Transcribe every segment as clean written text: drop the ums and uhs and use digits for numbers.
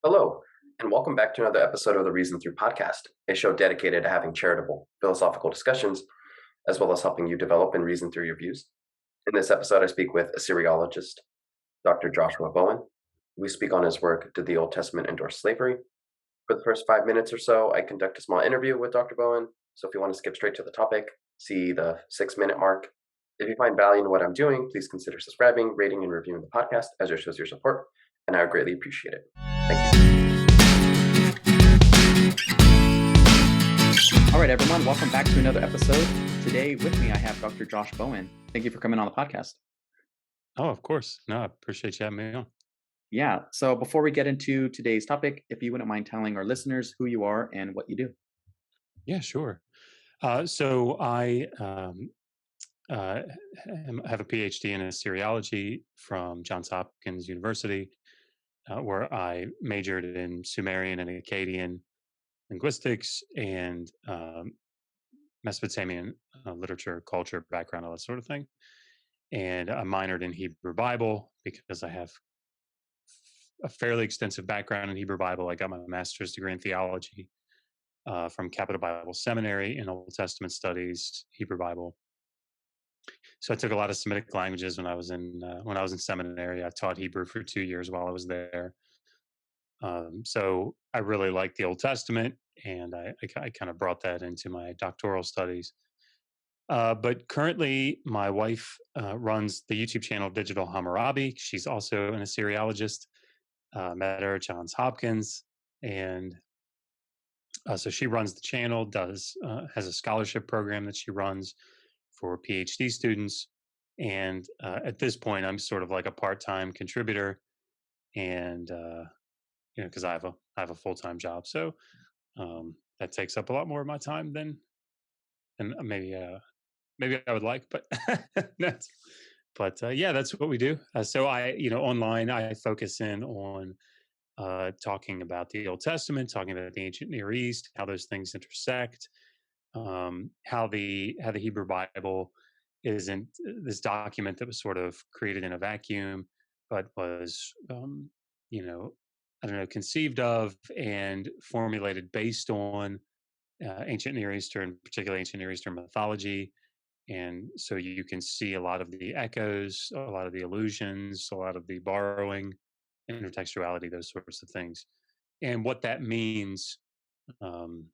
Hello, and welcome back to another episode of the Reason Through podcast, a show dedicated to having charitable, philosophical discussions, as well as helping you develop and reason through your views. In this episode, I speak with Assyriologist Dr. Joshua Bowen. We speak on his work, Did the Old Testament Endorse Slavery? For the first 5 minutes or so, I conduct a small interview with Dr. Bowen, so if you want to skip straight to the topic, see the 6 minute mark. If you find value in what I'm doing, please consider subscribing, rating, and reviewing the podcast as it shows your support, and I would greatly appreciate it. Thank you. All right, everyone, welcome back to another episode. Today with me, I have Dr. Josh Bowen. Thank you for coming on the podcast. Oh, of course. No, I appreciate you having me on. Yeah, so before we get into today's topic, if you wouldn't mind telling our listeners who you are and what you do. Yeah, sure. So I have a PhD in Assyriology from Johns Hopkins University, where I majored in Sumerian and Akkadian linguistics and Mesopotamian literature, culture, background, all that sort of thing. And I minored in Hebrew Bible because I have a fairly extensive background in Hebrew Bible. I got my master's degree in theology from Capitol Bible Seminary in Old Testament studies, Hebrew Bible. So I took a lot of Semitic languages when I was in seminary. I taught Hebrew for 2 years while I was there. So I really liked the Old Testament, and I kind of brought that into my doctoral studies. But currently, my wife runs the YouTube channel Digital Hammurabi. She's also an Assyriologist. Met her at Johns Hopkins, and so she runs the channel, has a scholarship program that she runs for PhD students. And at this point, I'm sort of like a part-time contributor, and because I have a full-time job, so that takes up a lot more of my time than maybe I would like, but that's yeah, that's what we do. So online I focus in on talking about the Old Testament, talking about the ancient Near East, how those things intersect, how the Hebrew Bible isn't this document that was sort of created in a vacuum, but was I don't know, conceived of and formulated based on ancient Near Eastern, particularly ancient Near Eastern mythology. And so you can see a lot of the echoes, a lot of the allusions, a lot of the borrowing, intertextuality, those sorts of things, and what that means, um,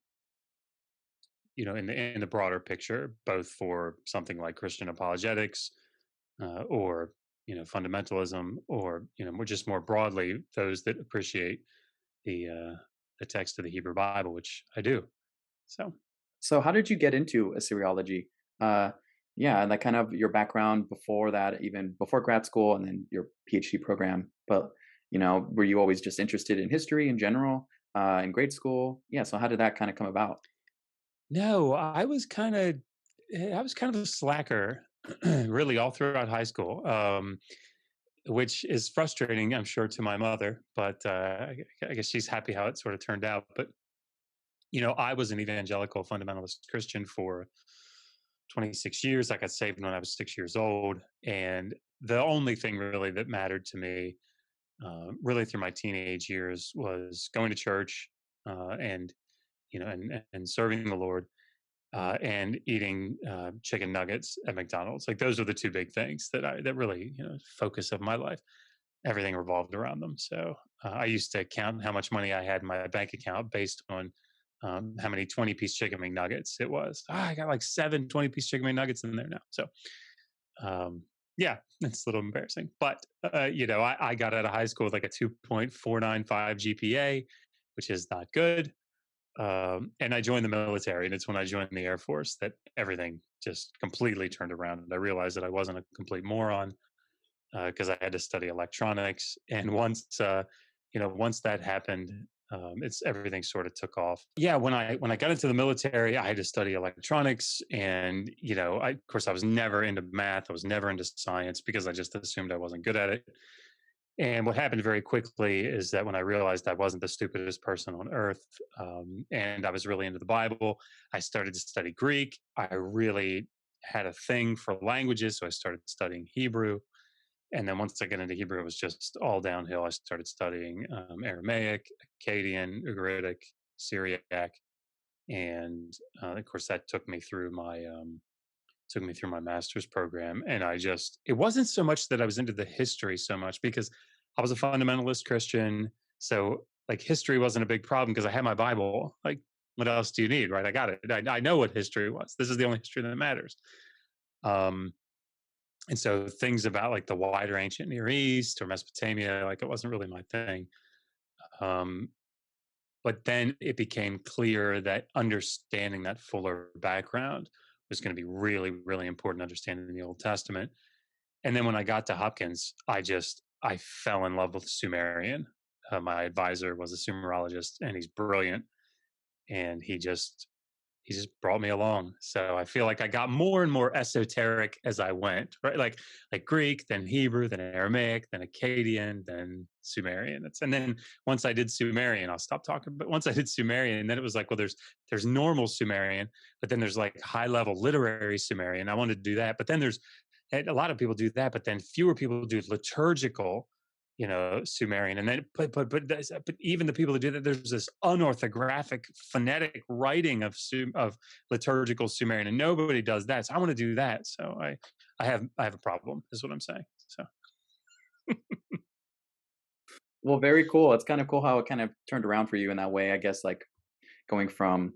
in the broader picture, both for something like Christian apologetics, or fundamentalism, or more broadly, those that appreciate the uh, the text of the Hebrew Bible, which I do. So So, how did you get into Assyriology? Uh, yeah, and like kind of your background before that, even before grad school, and then your PhD program. But were you always just interested in history in general in grade school? Yeah, so how did that kind of come about? no, I was kind of a slacker, really, all throughout high school. Which is frustrating, I'm sure, to my mother, but I guess she's happy how it sort of turned out. But I was an evangelical fundamentalist Christian for 26 years. I got saved when I was 6 years old, and the only thing really that mattered to me, really through my teenage years, was going to church, and and serving the Lord, and eating chicken nuggets at McDonald's. Like those are the two big things that really focus of my life. Everything revolved around them. So I used to count how much money I had in my bank account based on how many 20-piece chicken McNuggets it was. I got like 7 20-piece chicken McNuggets in there now. So um, yeah, it's a little embarrassing. But I got out of high school with like a 2.495 GPA, which is not good. And I joined the military, and it's when I joined the Air Force that everything just completely turned around. And I realized that I wasn't a complete moron, because I had to study electronics. And once that happened, it's everything sort of took off. Yeah, when I got into the military, I had to study electronics, and of course I was never into math. I was never into science because I just assumed I wasn't good at it. And what happened very quickly is that when I realized I wasn't the stupidest person on earth, and I was really into the Bible, I started to study Greek. I really had a thing for languages, so I started studying Hebrew. And then once I got into Hebrew, it was just all downhill. I started studying Aramaic, Akkadian, Ugaritic, Syriac, and of course that took me through my master's program. And it wasn't so much that I was into the history so much, because I was a fundamentalist Christian. So like history wasn't a big problem because I had my Bible. Like, what else do you need, right? I got it. I know what history was. This is the only history that matters. Um, and so things about like the wider ancient Near East or Mesopotamia, like it wasn't really my thing. Um, but then it became clear that understanding that fuller background was going to be really, really important, understanding the Old Testament. And then when I got to Hopkins, I fell in love with Sumerian. My advisor was a Sumerologist, and he's brilliant. And he just brought me along. So I feel like I got more and more esoteric as I went, right? Like Greek, then Hebrew, then Aramaic, then Akkadian, then Sumerian. And then once I did Sumerian, I'll stop talking. But once I did Sumerian, and then it was like, well, there's normal Sumerian, but then there's like high level literary Sumerian. I wanted to do that, but then there's a lot of people do that, but then fewer people do liturgical, Sumerian. And then, but even the people who do that, there's this unorthographic phonetic writing of liturgical Sumerian, and nobody does that. So I want to do that. So I have a problem, is what I'm saying. So Well, very cool. It's kind of cool how it kind of turned around for you in that way. I guess like going from,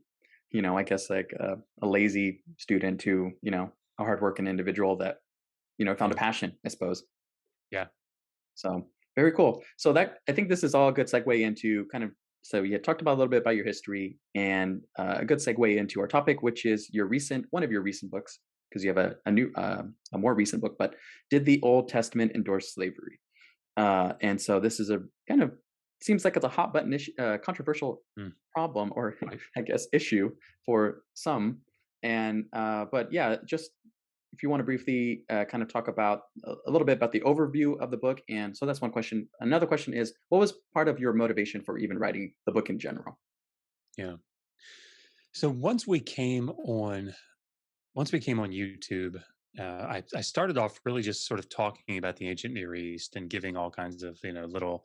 I guess like a lazy student to, a hardworking individual that, found a yeah, passion, I suppose. yeah, So very cool. So that I think this is all a good segue into kind of. So you had talked about a little bit about your history, and a good segue into our topic, which is one of your recent books, because you have a more recent book. But did the Old Testament endorse slavery? And so this is a kind of seems like it's a hot button issue, controversial mm, problem, or right. I guess issue for some. And but yeah, just if you want to briefly kind of talk about a little bit about the overview of the book. And so that's one question. Another question is, what was part of your motivation for even writing the book in general? Yeah. So once we came on YouTube, I started off really just sort of talking about the ancient Near East and giving all kinds of little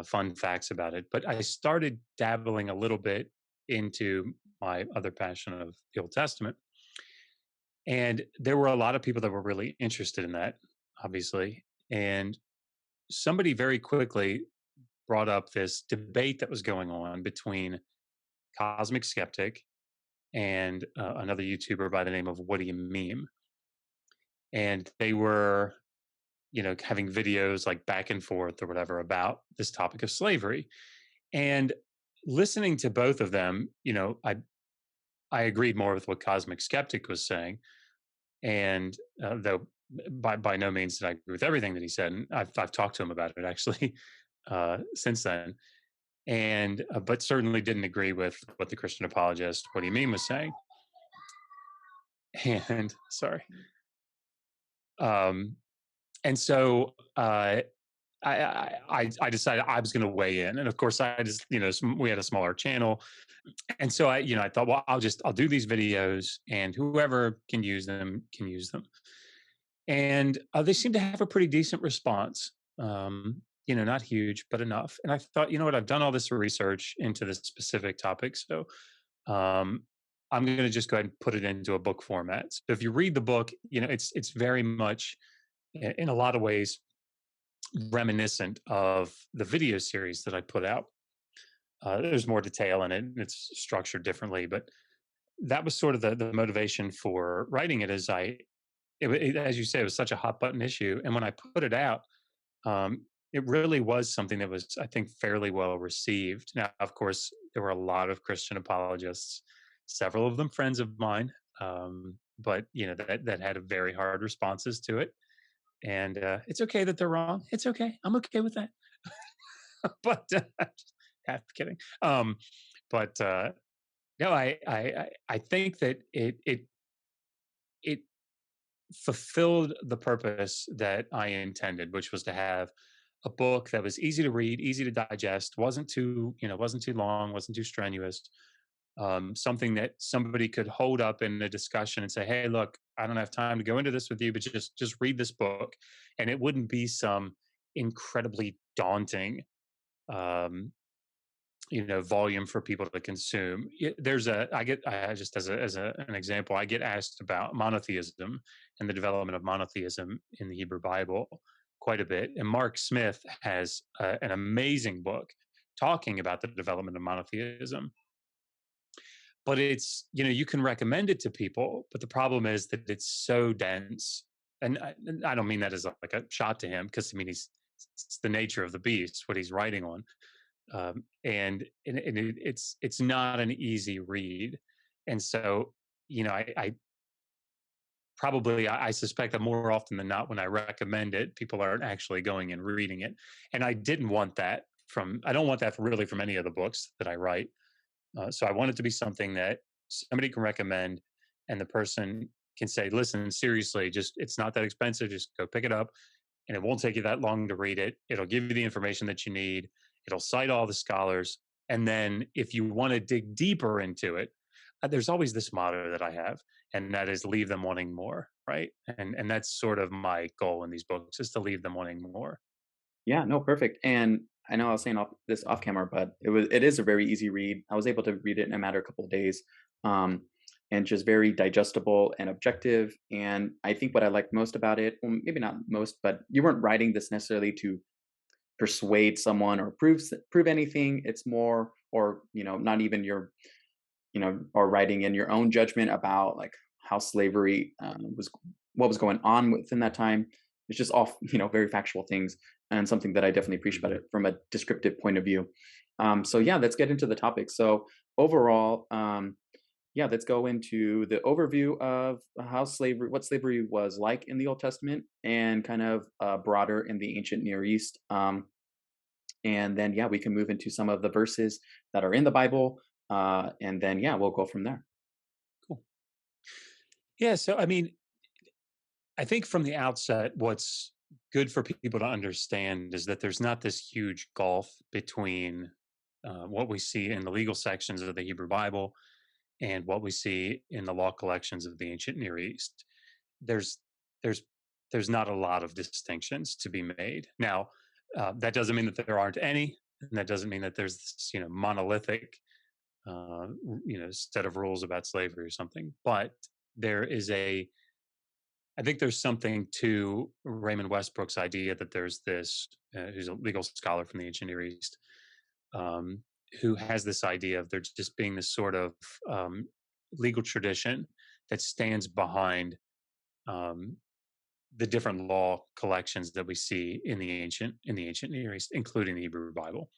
fun facts about it. But I started dabbling a little bit into my other passion of the Old Testament, and there were a lot of people that were really interested in that, obviously. And somebody very quickly brought up this debate that was going on between Cosmic Skeptic and another YouTuber by the name of What Do You Meme, and they were having videos like back and forth or whatever about this topic of slavery. And listening to both of them, I agreed more with what Cosmic Skeptic was saying, and though by no means did I agree with everything that he said. And I've talked to him about it actually since then, and but certainly didn't agree with what the Christian apologist, what do you mean, was saying. And sorry, um, and so I decided I was going to weigh in, and of course I just we had a smaller channel, and so I thought, well, I'll do these videos, and whoever can use them can use them. And they seem to have a pretty decent response. Not huge, but enough. And I thought, you know what, I've done all this research into this specific topic, so um, I'm going to just go ahead and put it into a book format. So if you read the book, it's very much, in a lot of ways, reminiscent of the video series that I put out. There's more detail in it, and it's structured differently, but that was sort of the motivation for writing it. As you say, it was such a hot button issue, and when I put it out, um, it really was something that was, I think, fairly well received. Now, of course, there were a lot of Christian apologists, several of them friends of mine, but that had a very hard responses to it. And it's okay that they're wrong. It's okay. I'm okay with that. But half kidding. But no, I think that it fulfilled the purpose that I intended, which was to have a book that was easy to read, easy to digest, wasn't too long, wasn't too strenuous. Something that somebody could hold up in a discussion and say, "Hey, look, I don't have time to go into this with you, but just read this book, and it wouldn't be some incredibly daunting um, volume for people to consume. I just an example, I get asked about monotheism and the development of monotheism in the Hebrew Bible quite a bit, and Mark Smith has an amazing book talking about the development of monotheism. But it's, you can recommend it to people, but the problem is that it's so dense. And I don't mean that as like a shot to him, because I mean it's the nature of the beast what he's writing on. It's not an easy read. And so, I probably, I suspect that more often than not, when I recommend it, people aren't actually going and reading it. And I don't want that really from any of the books that I write. So I want it to be something that somebody can recommend, and the person can say, listen, seriously, it's not that expensive. Just go pick it up, and it won't take you that long to read it. It'll give you the information that you need. It'll cite all the scholars. And then if you want to dig deeper into it, there's always this motto that I have, and that is leave them wanting more, right? And that's sort of my goal in these books, is to leave them wanting more. Yeah, no, perfect. And I know I was saying off camera, but it is a very easy read. I was able to read it in a matter of a couple of days, um, and just very digestible and objective. And I think what I liked most about it, well, maybe not most, but you weren't writing this necessarily to persuade someone or prove anything. It's more, or not even your, or writing in your own judgment about like how slavery was, what was going on within that time. It's just all very factual things, and something that I definitely appreciate about it from a descriptive point of view. So yeah, let's get into the topic. So overall, yeah, let's go into the overview of what slavery was like in the Old Testament, and kind of broader in the ancient Near East. And then yeah, we can move into some of the verses that are in the Bible, and then yeah, we'll go from there. Cool. Yeah. So, I mean, I think from the outset, what's good for people to understand is that there's not this huge gulf between what we see in the legal sections of the Hebrew Bible and what we see in the law collections of the ancient Near East. There's there's there's not a lot of distinctions to be made. Now, that doesn't mean that there aren't any, and that doesn't mean that there's this, monolithic, set of rules about slavery or something. But there is I think there's something to Raymond Westbrook's idea that there's this, who's a legal scholar from the ancient Near East, um, who has this idea of there just being this sort of um, legal tradition that stands behind um, the different law collections that we see in the ancient Near East, including the Hebrew Bible.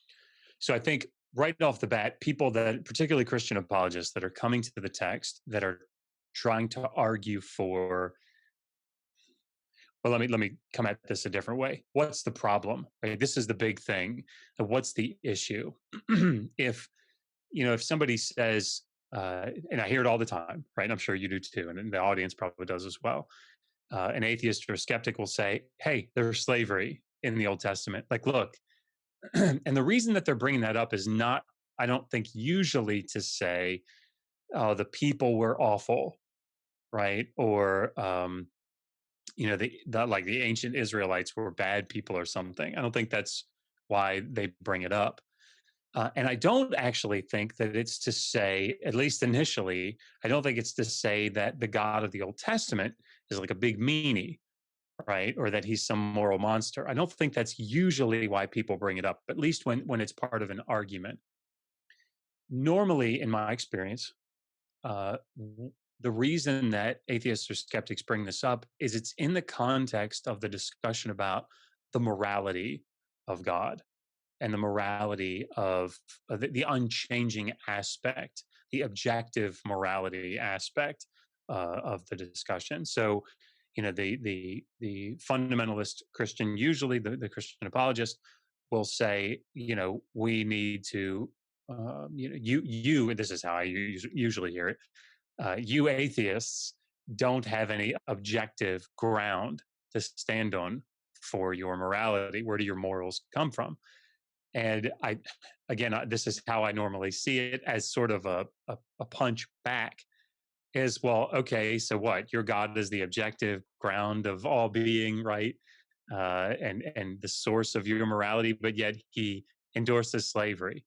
So I think right off the bat, people that, particularly Christian apologists, that are coming to the text, that are trying to argue for, well, let me come at this a different way. What's the problem? Right? This is the big thing. What's the issue? If somebody says, and I hear it all the time, right? I'm sure you do too, and the audience probably does as well. An atheist or a skeptic will say, "Hey, there's slavery in the Old Testament." Like, look, and the reason that they're bringing that up is not, I don't think, usually to say, "Oh, the people were awful," right? Or like the ancient Israelites were bad people or something. I don't think that's why they bring it up. And I don't actually think that it's to say, at least initially, I don't think it's to say that the God of the Old Testament is like a big meanie, right? Or that he's some moral monster. I don't think that's usually why people bring it up, at least when it's part of an argument. Normally, in my experience, uh, the reason that atheists or skeptics bring this up is it's in the context of the discussion about the morality of God and the morality of the unchanging aspect, the objective morality aspect of the discussion. So, the fundamentalist Christian, usually the Christian apologist, will say, we need to, this is how I usually hear it. You atheists don't have any objective ground to stand on for your morality. Where do your morals come from? And again, this is how I normally see it, as sort of a punch back. is, well, okay, so what? Your God is the objective ground of all being, right? And the source of your morality, but yet he endorses slavery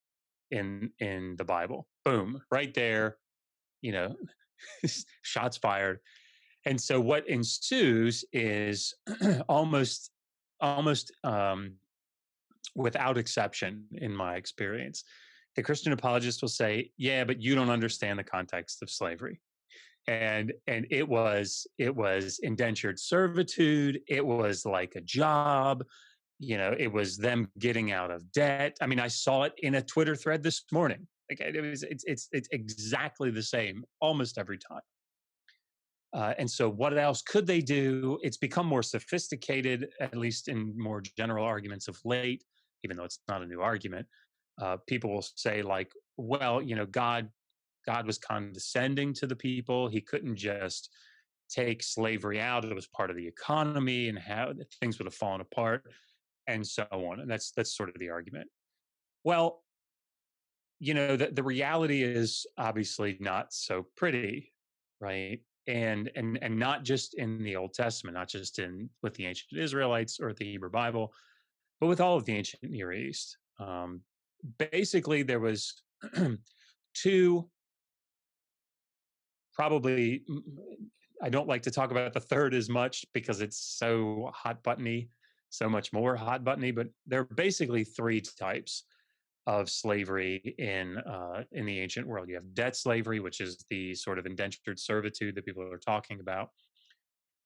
in the Bible. Boom, right there, you know, shots fired. And so what ensues is almost almost without exception, in my experience, the Christian apologist will say, "Yeah, but you don't understand the context of slavery." And it was indentured servitude. It was like a job. It was them getting out of debt. I mean, I saw it in a Twitter thread this morning. Like, it's exactly the same almost every time. And so, what else could they do? It's become more sophisticated, at least in more general arguments of late, even though it's not a new argument. People will say, like, well, God was condescending to the people. He couldn't just take slavery out. It was part of the economy, and how things would have fallen apart, and so on. And that's sort of the argument. Well, the reality is obviously not so pretty, right? And not just in the Old Testament, not just in with the ancient Israelites or the Hebrew Bible, but with all of the ancient Near East. Basically, there was two, probably. I don't like to talk about the third as much because it's so hot buttony, so much more hot buttony. But there are basically three types of slavery in the ancient world. You have debt slavery, which is the sort of indentured servitude that people are talking about,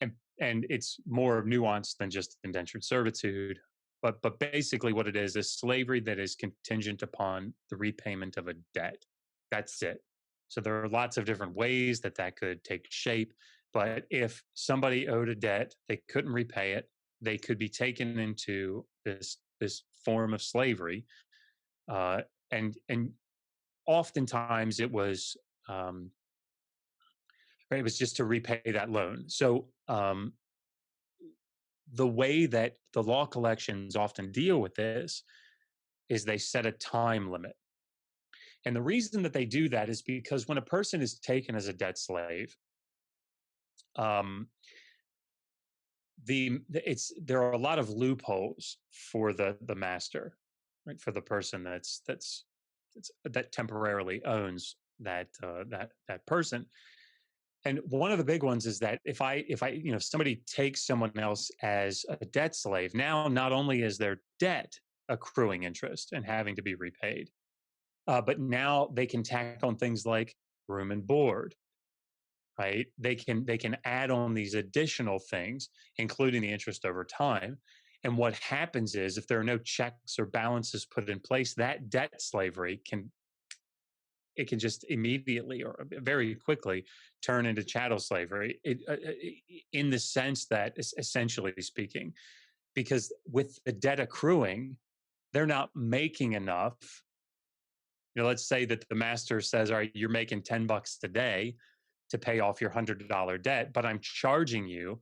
and and it's more nuanced than just indentured servitude. But basically, what it is slavery that is contingent upon the repayment of a debt. That's it. So there are lots of different ways that that could take shape. But if somebody owed a debt, they couldn't repay it, they could be taken into this form of slavery, uh, and oftentimes um, it was just to repay that loan. So the way that the law collections often deal with this is they set a time limit. And the reason that they do that is because when a person is taken as a debt slave, um, there are a lot of loopholes for the master, right? For the person that temporarily owns that person. And one of the big ones is that if somebody takes someone else as a debt slave, now not only is their debt accruing interest and having to be repaid, but now they can tack on things like room and board, right? They can add on these additional things, including the interest over time. And what happens is, if there are no checks or balances put in place, that debt slavery can just immediately or very quickly turn into chattel slavery, in the sense that, essentially speaking, because with the debt accruing, they're not making enough. Let's say that the master says, all right, you're making $10 a day to pay off your $100 debt, but I'm charging you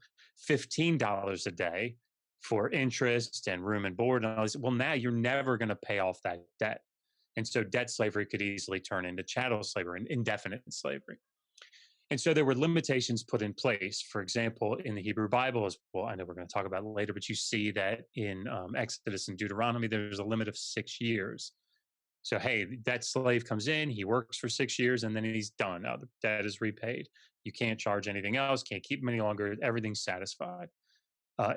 $15 a day for interest and room and board. And I was, well, now you're never going to pay off that debt. And so debt slavery could easily turn into chattel slavery and indefinite slavery. And so there were limitations put in place. For example, in the Hebrew Bible, as well, I know we're going to talk about it later, but you see that in Exodus and Deuteronomy, there's a limit of 6 years. So, hey, that slave comes in, he works for 6 years, and then he's done. Now the debt is repaid. You can't charge anything else, can't keep him any longer. Everything's satisfied.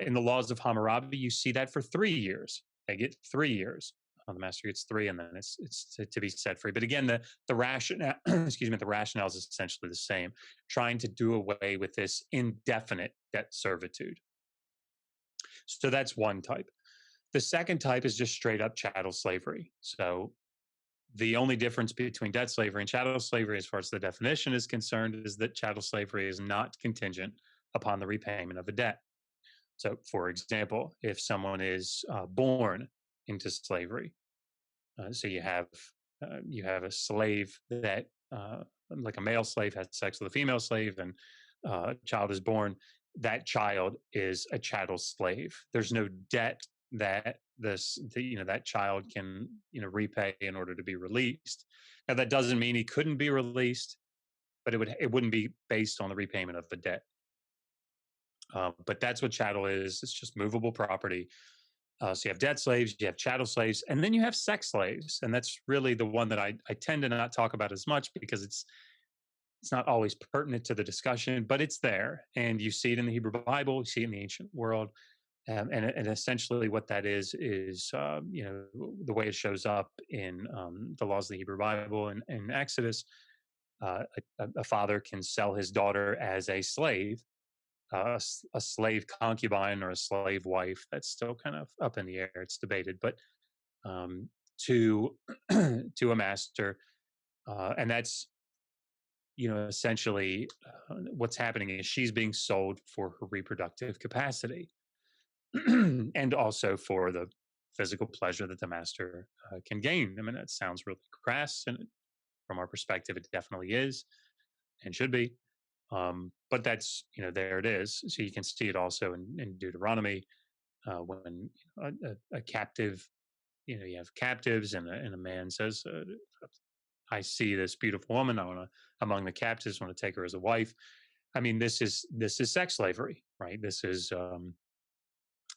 In the laws of Hammurabi, you see that for 3 years. They get 3 years. The master gets three, and then it's to be set free. But again, the rationale, excuse me, the rationale is essentially the same, trying to do away with this indefinite debt servitude. So that's one type. The second type is just straight up chattel slavery. So the only difference between debt slavery and chattel slavery, as far as the definition is concerned, is that chattel slavery is not contingent upon the repayment of a debt. So, for example, if someone is born into slavery, so you have a slave that, like a male slave, has sex with a female slave, and a child is born. That child is a chattel slave. There's no debt that that child can repay in order to be released. Now that doesn't mean he couldn't be released. but it wouldn't be based on the repayment of the debt. But that's what chattel is. It's just movable property. So you have debt slaves, you have chattel slaves, and then you have sex slaves, and that's really the one that I tend to not talk about as much because it's not always pertinent to the discussion, but it's there, and you see it in the Hebrew Bible, you see it in the ancient world, and essentially what that is the way it shows up in the laws of the Hebrew Bible and in Exodus. A father can sell his daughter as a slave, a slave concubine or a slave wife. That's still kind of up in the air. It's debated, but to to a master, and that's essentially what's happening is she's being sold for her reproductive capacity, and also for the physical pleasure that the master can gain. I mean, that sounds really crass, and from our perspective, it definitely is and should be. But that's there it is. So you can see it also in Deuteronomy when a captive, you have captives, and a man says, "I see this beautiful woman. I want to among the captives. Want to take her as a wife." I mean, this is sex slavery, right? This is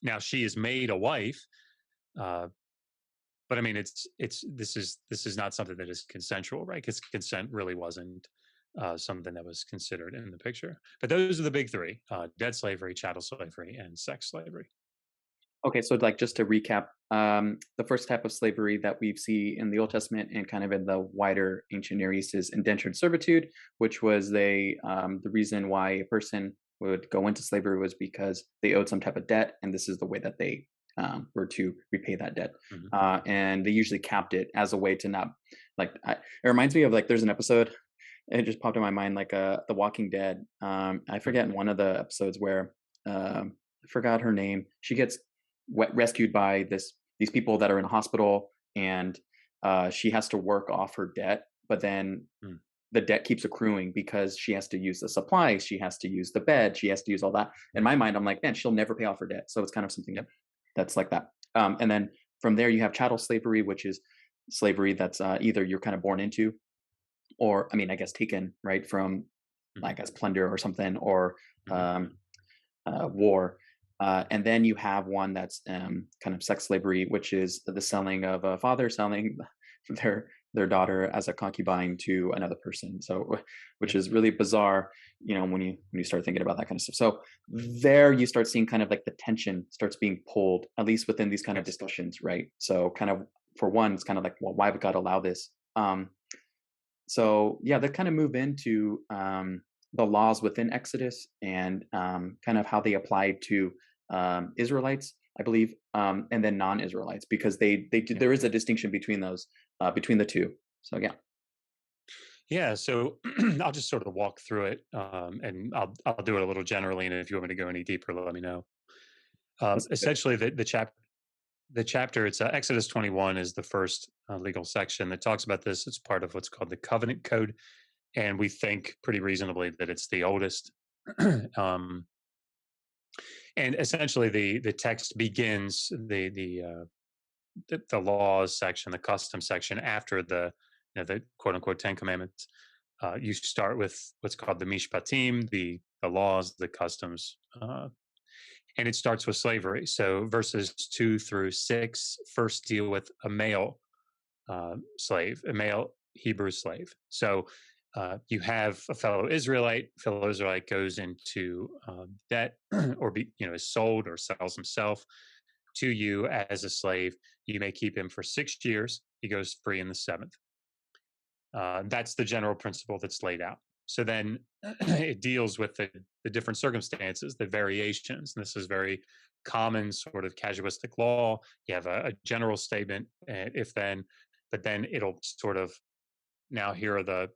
now she is made a wife, uh, but I mean, this is not something that is consensual, right? Because consent really wasn't something that was considered in the picture. But those are the big three: debt slavery, chattel slavery, and sex slavery. Okay, so like just to recap, the first type of slavery that we see in the Old Testament and kind of in the wider ancient Near East is indentured servitude, which was the reason why a person would go into slavery was because they owed some type of debt, and this is the way that they were to repay that debt. Hmm. And they usually capped it as a way to not it reminds me of like there's an episode. It just popped in my mind like The Walking Dead. I forget in one of the episodes where I forgot her name. She gets rescued by these people that are in a hospital, and she has to work off her debt, but then Mm. the debt keeps accruing because she has to use the supplies, she has to use the bed, she has to use all that. In my mind, I'm like, man, she'll never pay off her debt. So it's kind of something Yep. that's like that. And then from there, you have chattel slavery, which is slavery that's either you're kind of born into, or I mean, I guess taken right from, Mhm. like, as plunder or something, or Mhm. um, war. And then you have one that's kind of sex slavery, which is the selling of a father selling their daughter as a concubine to another person. So, which Yep. is really bizarre, when you start thinking about that kind of stuff. So there you start seeing kind of like the tension starts being pulled, at least within these kind of Yes. discussions, right? So kind of for one, it's kind of like, well, why would God allow this? So yeah, that kind of move into the laws within Exodus and kind of how they apply to Israelites, I believe, and then non-Israelites, because Yeah. there is a distinction between those between the two. So yeah, Yeah. So I'll just sort of walk through it, and I'll do it a little generally, and if you want me to go any deeper, let me know. that's good. Essentially, the chapter, it's Exodus 21 is the first legal section that talks about this. It's part of what's called the Covenant Code, and we think pretty reasonably that it's the oldest. um, and essentially, the text begins the laws section, the custom section after the quote unquote Ten Commandments. You start with what's called the Mishpatim, the laws, the customs, and it starts with slavery. So verses 2 through 6 first deal with a male slave, a male Hebrew slave. So you have a fellow Israelite goes into debt or is sold or sells himself to you as a slave. You may keep him for 6 years. He goes free in the seventh. That's the general principle that's laid out. So then it deals with the different circumstances, the variations. And this is very common sort of casuistic law. You have a general statement, if then, but then it'll sort of now here are the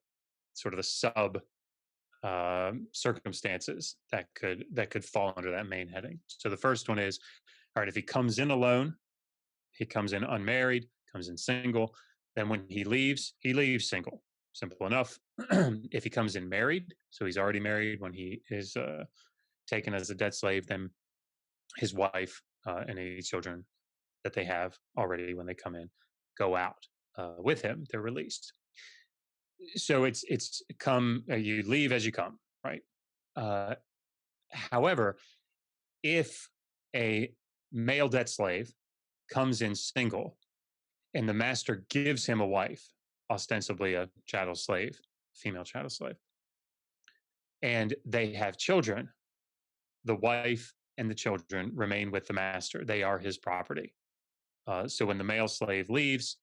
sort of the sub circumstances that could fall under that main heading. So the first one is, all right, if he comes in alone, he comes in unmarried, comes in single. Then when he leaves single. Simple enough. If he comes in married, so he's already married when he is taken as a debt slave, then his wife and any children that they have already when they come in go out with him. They're released. So it's come, you leave as you come, right? Uh, However, if a male debt slave comes in single and the master gives him a wife, ostensibly a chattel slave, female chattel slave, and they have children, the wife and the children remain with the master. They are his property. So when the male slave leaves,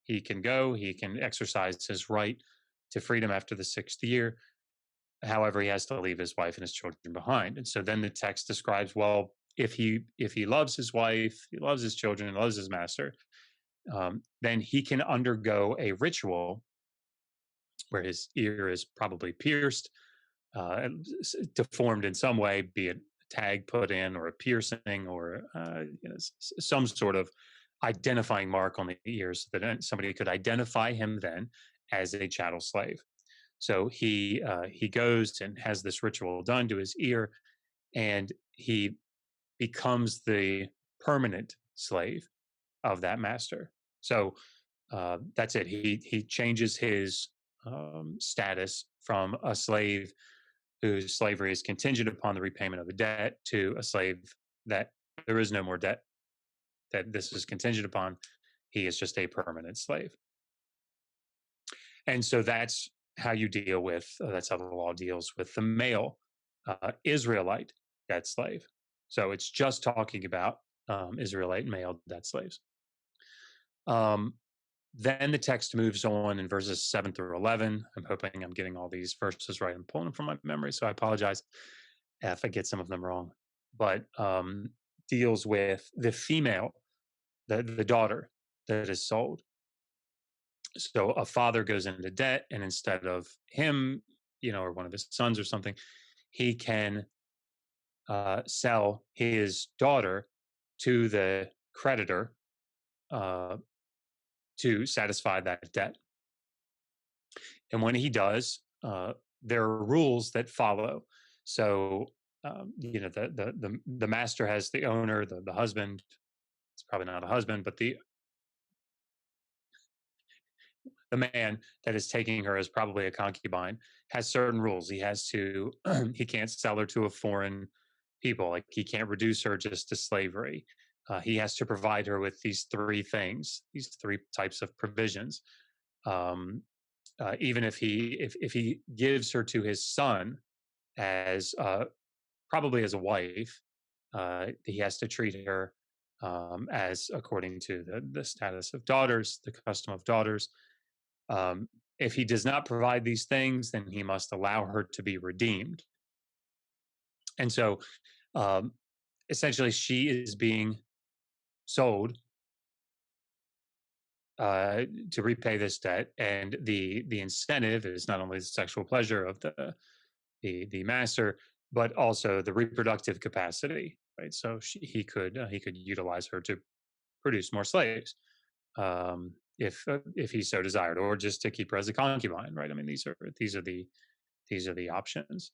he can go, he can exercise his right to freedom after the 6th year. However, he has to leave his wife and his children behind. And so then the text describes, well, if he loves his wife, he loves his children, and loves his master, then he can undergo a ritual where his ear is probably pierced, deformed in some way, be it a tag put in or a piercing or some sort of identifying mark on the ear so that somebody could identify him then as a chattel slave. So he goes and has this ritual done to his ear, and he becomes the permanent slave of that master. So that's it. He changes his status from a slave whose slavery is contingent upon the repayment of a debt to a slave that there is no more debt that this is contingent upon. He is just a permanent slave. And so that's how you deal with, that's how the law deals with the male Israelite debt slave. So it's just talking about Israelite male debt slaves. Then the text moves on in verses 7 through 11. I'm hoping I'm getting all these verses right. I'm pulling them from my memory, so I apologize if I get some of them wrong. But deals with the female, the daughter that is sold. So a father goes into debt, and instead of him, or one of his sons or something, he can sell his daughter to the creditor to satisfy that debt. And when he does, there are rules that follow. So, the master has the owner, the husband. It's probably not a husband, but the man that is taking her as probably a concubine has certain rules. He has to he can't sell her to a foreign people. Like, he can't reduce her just to slavery. He has to provide her with these three things, these three types of provisions. Even if he gives her to his son as probably as a wife, he has to treat her as according to the status of daughters, the custom of daughters. If he does not provide these things, then he must allow her to be redeemed. And so, essentially, she is being sold to repay this debt, and the incentive is not only the sexual pleasure of the master, but also the reproductive capacity. Right, so he could utilize her to produce more slaves. If he so desired, or just to keep her as a concubine, right? I mean, these are the options.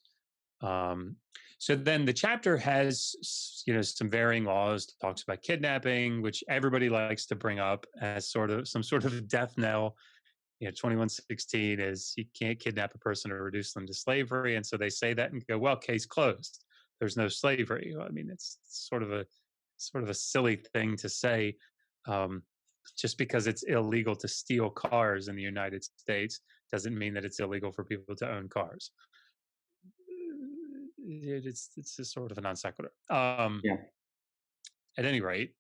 So then the chapter has some varying laws. Talks about kidnapping, which everybody likes to bring up as some sort of death knell. 2116 is you can't kidnap a person or reduce them to slavery, and so they say that and go, well, case closed. There's no slavery. Well, I mean, it's sort of a silly thing to say. Just because it's illegal to steal cars in the United States doesn't mean that it's illegal for people to own cars. It's a sort of a non sequitur. Yeah. At any rate,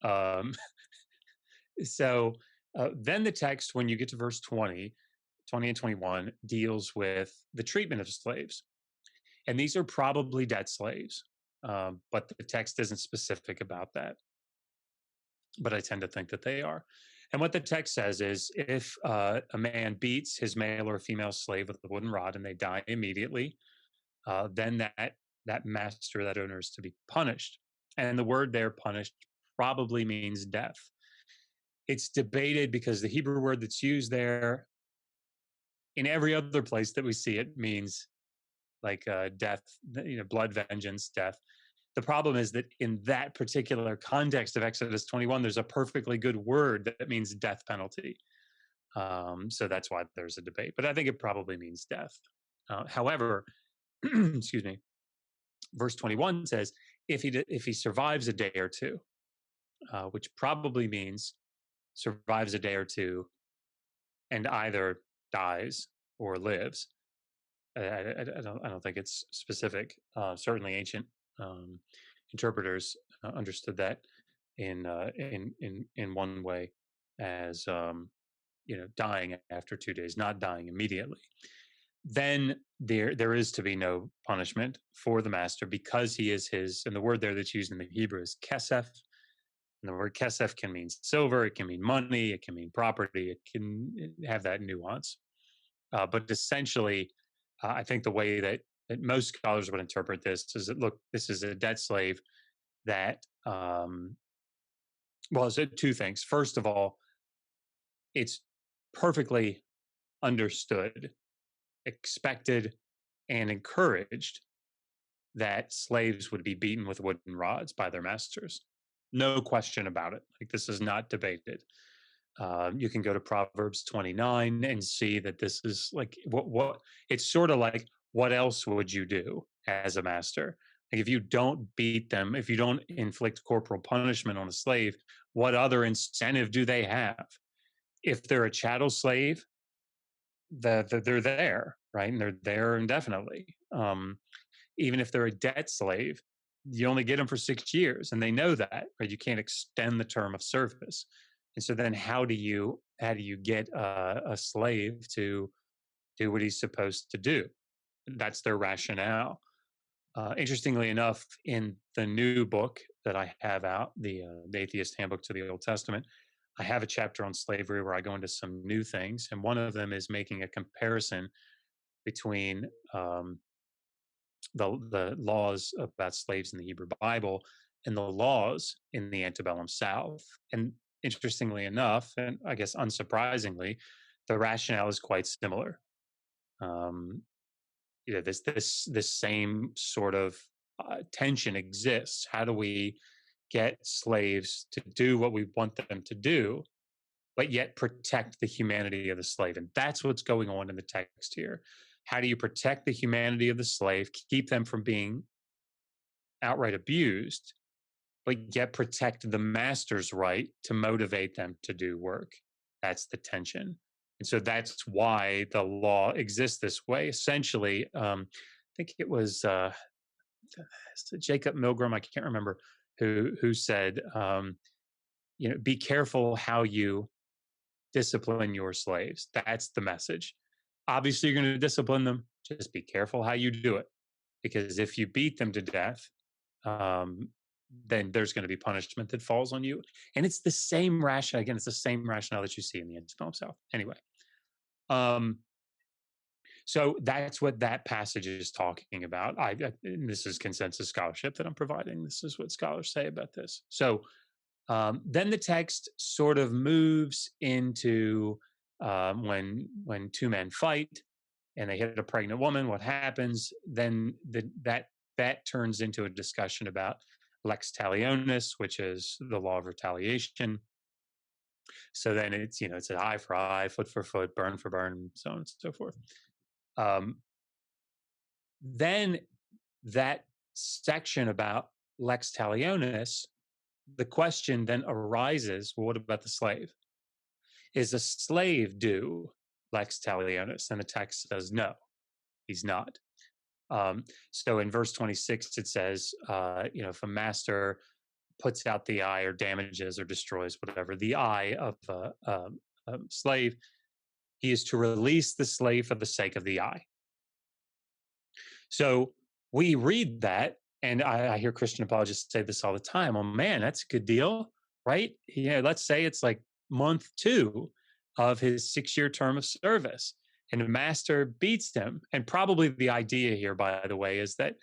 so then the text, when you get to verse 20 and 21, deals with the treatment of slaves. And these are probably debt slaves, but the text isn't specific about that. But I tend to think that they are. And what the text says is, if a man beats his male or female slave with a wooden rod and they die immediately, then that master, that owner, is to be punished. And the word there, punished, probably means death. It's debated because the Hebrew word that's used there, in every other place that we see it, means like death, blood, vengeance, death. The problem is that in that particular context of Exodus 21, there's a perfectly good word that means death penalty. So that's why there's a debate. But I think it probably means death. However, excuse me, verse 21 says, if he survives a day or two, which probably means survives a day or two and either dies or lives. I don't think it's specific. Certainly, ancient interpreters understood that in one way as dying after 2 days, not dying immediately. Then there is to be no punishment for the master because he is his. And the word there that's used in the Hebrew is kesef. And the word kesef can mean silver, it can mean money, it can mean property, it can have that nuance. But essentially, I think the way that most scholars would interpret this is that, look, this is a debt slave that, it's two things. First of all, it's perfectly understood, expected, and encouraged that slaves would be beaten with wooden rods by their masters. No question about it. Like, this is not debated. You can go to Proverbs 29 and see that this is like what it's sort of like, what else would you do as a master? Like, if you don't beat them, if you don't inflict corporal punishment on a slave, what other incentive do they have? If they're a chattel slave, they're there, right? And they're there indefinitely. Even if they're a debt slave, you only get them for 6 years, and they know that, right? You can't extend the term of service. And so then how do you get a slave to do what he's supposed to do? That's their rationale. Interestingly enough, in the new book that I have out, the Atheist Handbook to the Old Testament, I have a chapter on slavery where I go into some new things, and one of them is making a comparison between the laws about slaves in the Hebrew Bible and the laws in the antebellum South. And interestingly enough, and I guess unsurprisingly, the rationale is quite similar. This same sort of tension exists. How do we get slaves to do what we want them to do, but yet protect the humanity of the slave? And that's what's going on in the text here. How do you protect the humanity of the slave, keep them from being outright abused, but yet protect the master's right to motivate them to do work? That's the tension. And so that's why the law exists this way. Essentially, I think it was Jacob Milgram, I can't remember, who said, be careful how you discipline your slaves. That's the message. Obviously, you're going to discipline them. Just be careful how you do it, because if you beat them to death, then there's going to be punishment that falls on you. And it's the same rationale. Again, it's the same rationale that you see in the antebellum South. Anyway, so that's what that passage is talking about. This is consensus scholarship that I'm providing. This is what scholars say about this. So then the text sort of moves into when two men fight and they hit a pregnant woman, what happens? Then that turns into a discussion about lex talionis, which is the law of retaliation. So then it's an eye for eye, foot for foot, burn for burn, so on and so forth. Then that section about lex talionis, the question then arises, well, what about the slave? Is a slave due lex talionis? And the text says no, he's not. So in verse 26, it says, if a master puts out the eye or damages or destroys whatever the eye of a slave, he is to release the slave for the sake of the eye. So we read that, and I hear Christian apologists say this all the time. Oh man, that's a good deal, right? Let's say it's like month 2 of his 6-year term of service, and the master beats him. And probably the idea here, by the way, is that,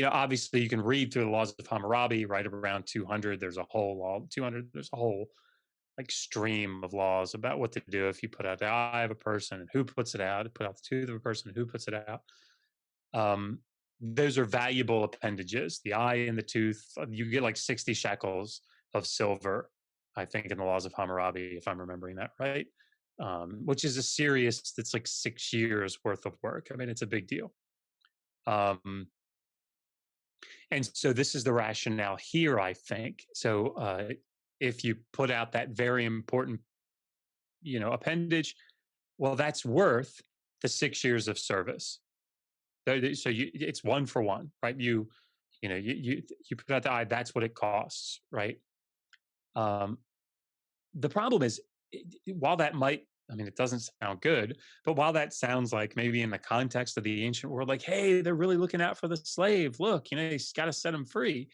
obviously you can read through the laws of Hammurabi right around 200. There's a whole law 200. There's a whole stream of laws about what to do if you put out the eye of a person and who puts it out, put out the tooth of a person and who puts it out. Those are valuable appendages. The eye and the tooth, you get like 60 shekels of silver I think, in the laws of Hammurabi, if I'm remembering that right, which is a serious, it's like 6 years worth of work. I mean, it's a big deal. Um, and so this is the rationale here, I think. So if you put out that very important, appendage, well, that's worth the 6 years of service. So it's one for one, right? You put out the eye, that's what it costs, right? Um, the problem is, while that might, I mean, it doesn't sound good, but while that sounds like maybe in the context of the ancient world, like, hey, they're really looking out for the slave. Look, he's got to set him free.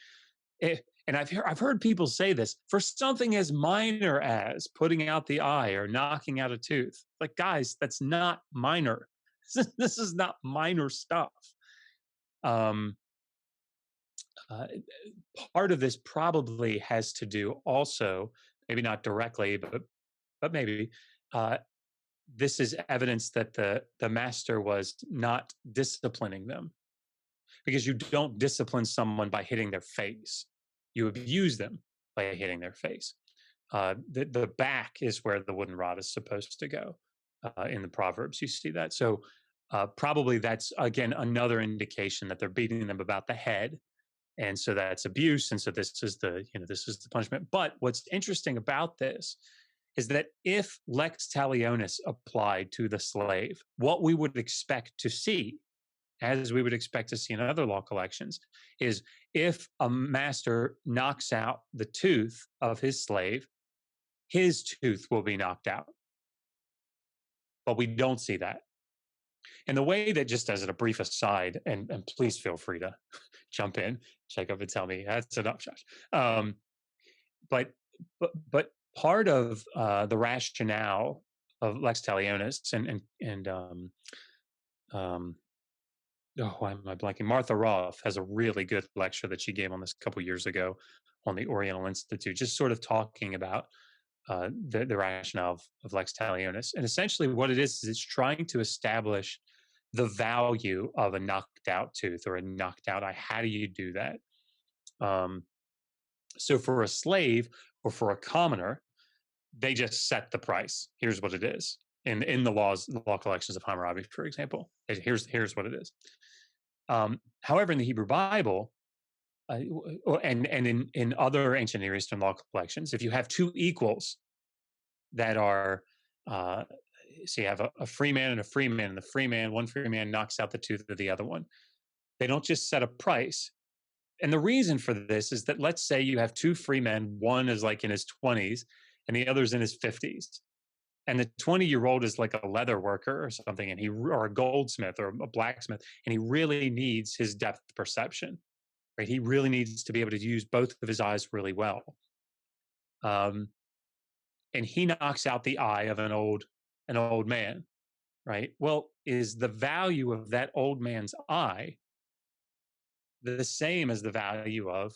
And I've heard people say this for something as minor as putting out the eye or knocking out a tooth. Like, guys, that's not minor. This is not minor stuff. Um, uh, Part of this probably has to do also, maybe not directly, but maybe, uh, this is evidence that the master was not disciplining them, because you don't discipline someone by hitting their face. You abuse them by hitting their face. The back is where the wooden rod is supposed to go. In the Proverbs, you see that. So probably that's, again, another indication that they're beating them about the head, and so that's abuse. And so this is the punishment. But what's interesting about this is that if lex talionis applied to the slave, what we would expect to see, as we would expect to see in other law collections, is if a master knocks out the tooth of his slave, his tooth will be knocked out. But we don't see that. And the way that, just as a brief aside, and please feel free to jump in, check up and tell me that's enough, Josh. But part of the rationale of lex talionis oh, why am I blanking? Martha Roth has a really good lecture that she gave on this a couple years ago on the Oriental Institute, just sort of talking about the rationale of lex talionis. And essentially what it is it's trying to establish the value of a knocked out tooth or a knocked out eye. How do you do that? So for a slave or for a commoner, they just set the price. Here's what it is. In the law collections of Hammurabi, for example, here's what it is. However, in the Hebrew Bible, and in other ancient Near Eastern law collections, if you have two equals that are, so you have a free man and a free man, and one free man knocks out the tooth of the other one, they don't just set a price. And the reason for this is that, let's say you have two free men, one is like in his 20s and the other's in his 50s. And the 20-year-old is like a leather worker or something, or a goldsmith or a blacksmith, and he really needs his depth perception, right? He really needs to be able to use both of his eyes really well. And he knocks out the eye of an old man, right? Well, is the value of that old man's eye the same as the value of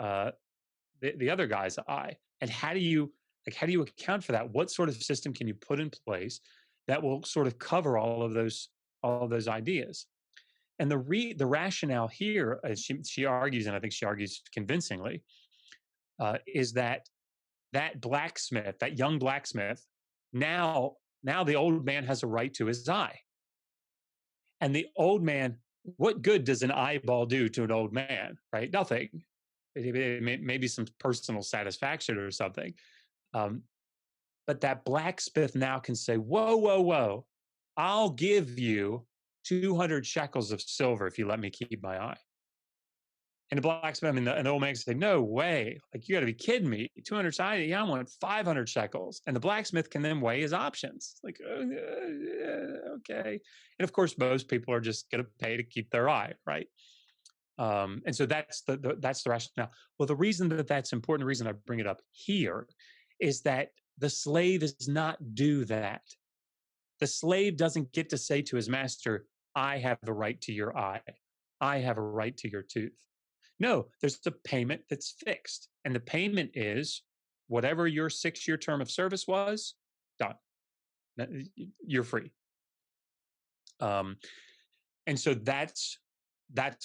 the other guy's eye? And how do you account for that? What sort of system can you put in place that will sort of cover all of those ideas? And the rationale here, as she argues, and I think she argues convincingly, is that blacksmith, that young blacksmith, now the old man has a right to his eye. And the old man, what good does an eyeball do to an old man, right? Nothing. Maybe some personal satisfaction or something. But that blacksmith now can say, whoa, I'll give you 200 shekels of silver if you let me keep my eye. And the blacksmith, and the old man can say, no way, like, you got to be kidding me. 200 shekels, yeah, I want 500 shekels. And the blacksmith can then weigh his options. Like, okay. And of course, most people are just going to pay to keep their eye, right? And so that's the rationale. Well, the reason that's important, the reason I bring it up here, is that the slave does not do that. The slave doesn't get to say to his master, I have a right to your eye. I have a right to your tooth. No, there's a payment that's fixed. And the payment is whatever your 6-year term of service was, done. You're free. And so that's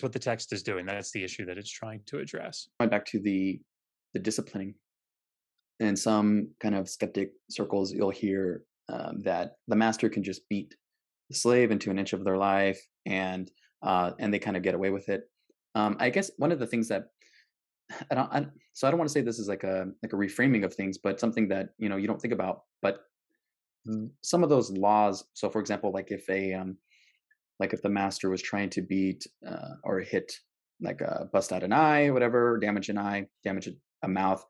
what the text is doing. That's the issue that it's trying to address. Going back to the disciplining, in some kind of skeptic circles, you'll hear that the master can just beat the slave into an inch of their life, and they kind of get away with it. I guess one of the things that so I don't want to say this is like a reframing of things, but something that you don't think about. But some of those laws. So, for example, like if the master was trying to beat or hit, like bust out an eye, whatever, damage an eye, damage a mouth,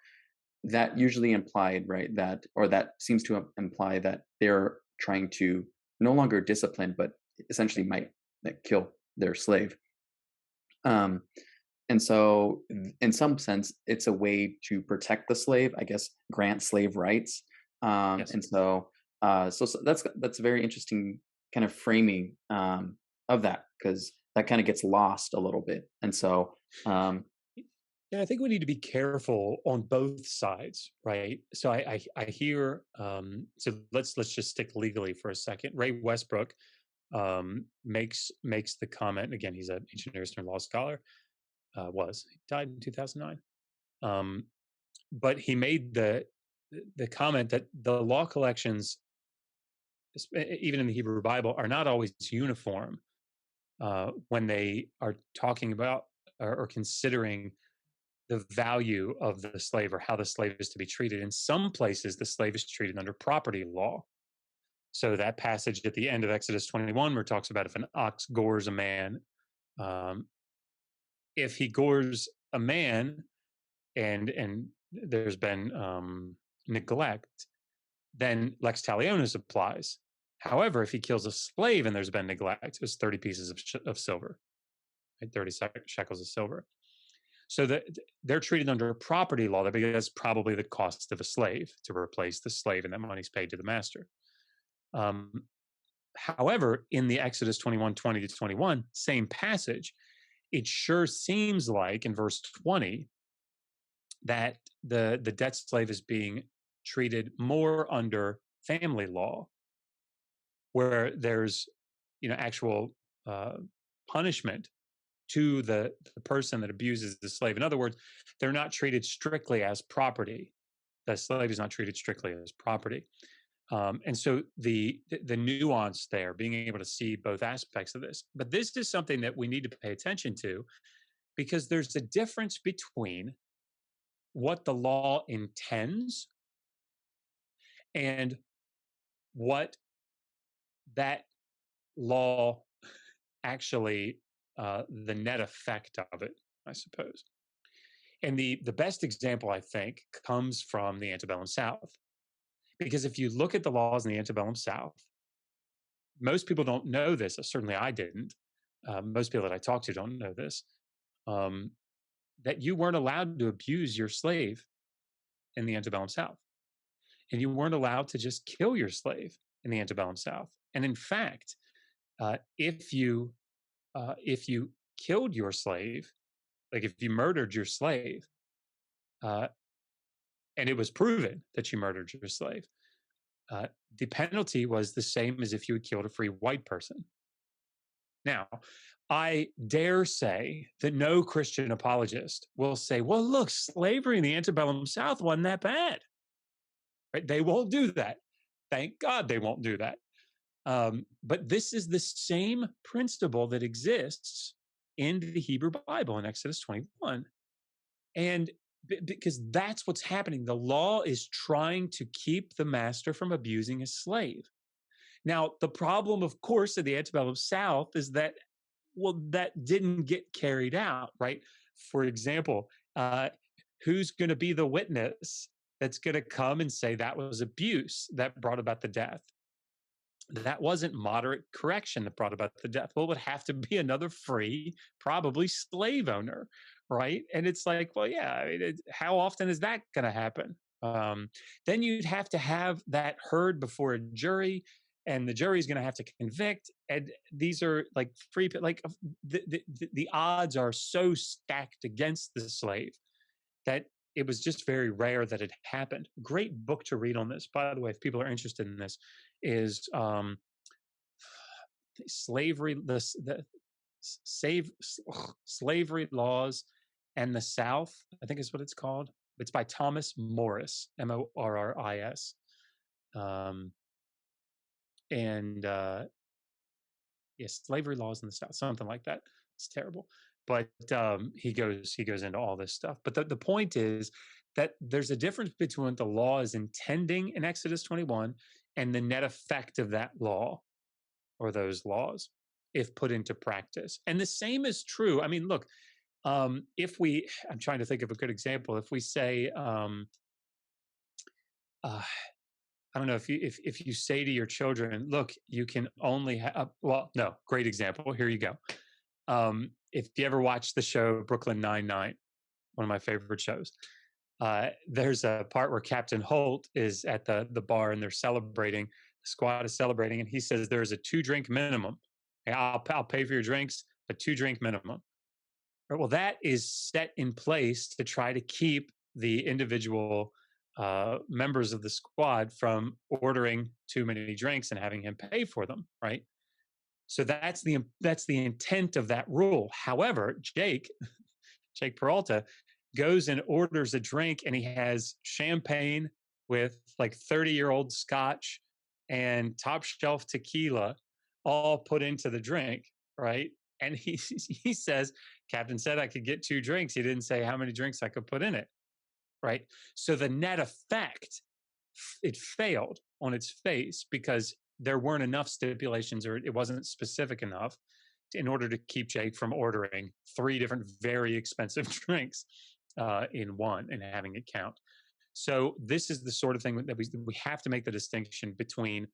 that usually implied, right, that, or that seems to imply that they're trying to no longer discipline, but essentially might like kill their slave. Um, and so, in some sense, it's a way to protect the slave, I guess, grant slave rights. Yes. And so, so that's a very interesting kind of framing of that, because that kind of gets lost a little bit. And so, um, Yeah, I think we need to be careful on both sides, right? So I hear so let's just stick legally for a second. Ray Westbrook makes the comment again. He's an ancient Near Eastern law scholar. He died in 2009. Um, but he made the comment that the law collections, even in the Hebrew Bible, are not always uniform when they are talking about or considering the value of the slave or how the slave is to be treated. In some places, the slave is treated under property law. So that passage at the end of Exodus 21, where it talks about if an ox gores a man, um, if he gores a man and there's been neglect, then lex talionis applies. However, if he kills a slave and there's been neglect, it's 30 pieces of silver, right? 30 shekels of silver. So that they're treated under property law because that's probably the cost of a slave to replace the slave, and that money's paid to the master. Um, However, in the Exodus 21:20 to 21, same passage, it sure seems like in verse 20 that the debt slave is being treated more under family law, where there's actual uh, punishment to the person that abuses the slave. In other words, they're not treated strictly as property. The slave is not treated strictly as property. And so the nuance there, being able to see both aspects of this. But this is something that we need to pay attention to, because there's a difference between what the law intends and what that law actually, the net effect of it, I suppose. And the best example, I think, comes from the antebellum South. Because if you look at the laws in the antebellum South, most people don't know this. Certainly I didn't. Most people that I talk to don't know this. Um, that you weren't allowed to abuse your slave in the antebellum South. And you weren't allowed to just kill your slave in the antebellum South. And in fact, uh, if you if you killed your slave, like if you murdered your slave, uh, and it was proven that you murdered your slave, uh, the penalty was the same as if you had killed a free white person. Now, I dare say that no Christian apologist will say, well, look, slavery in the antebellum South wasn't that bad. Right? They won't do that. Thank God they won't do that. But this is the same principle that exists in the Hebrew Bible in Exodus 21. And because that's what's happening, the law is trying to keep the master from abusing his slave. Now, the problem, of course, in the antebellum South is that, well, that didn't get carried out, right? For example, who's going to be the witness that's going to come and say that was abuse that brought about the death? That wasn't moderate correction that brought about the death. Well, it would have to be another free, probably slave owner, right? And it's like, well, yeah, I mean, how often is that going to happen? Then you'd have to have that heard before a jury, and the jury is going to have to convict. And these are like free, like the odds are so stacked against the slave that it was just very rare that it happened. Great book to read on this, by the way, if people are interested in this, is slavery, the save slavery laws and the South, I think is what it's called. It's by Thomas Morris, Morris. Um, and yes, slavery laws in the South, something like that. It's terrible. But he goes into all this stuff. But the point is that there's a difference between what the law is intending in Exodus 21 and the net effect of that law or those laws if put into practice. And the same is true. I mean, look, I'm trying to think of a good example. If we say, uh, I don't know if you say to your children, look, you can only have, well, no, great example. Here you go. If you ever watch the show Brooklyn Nine-Nine, one of my favorite shows, there's a part where Captain Holt is at the bar and they're celebrating. The squad is celebrating, and he says there's a 2-drink minimum. Hey, I'll pay for your drinks, a 2-drink minimum. Right, well, that is set in place to try to keep the individual members of the squad from ordering too many drinks and having him pay for them. Right. So that's the intent of that rule. However, Jake Peralta goes and orders a drink, and he has champagne with like 30-year-old scotch and top shelf tequila all put into the drink, right? And he says, Captain said I could get 2 drinks. He didn't say how many drinks I could put in it, right? So the net effect, it failed on its face because there weren't enough stipulations, or it wasn't specific enough in order to keep Jake from ordering 3 different very expensive drinks in one and having it count. So this is the sort of thing that we have to make the distinction between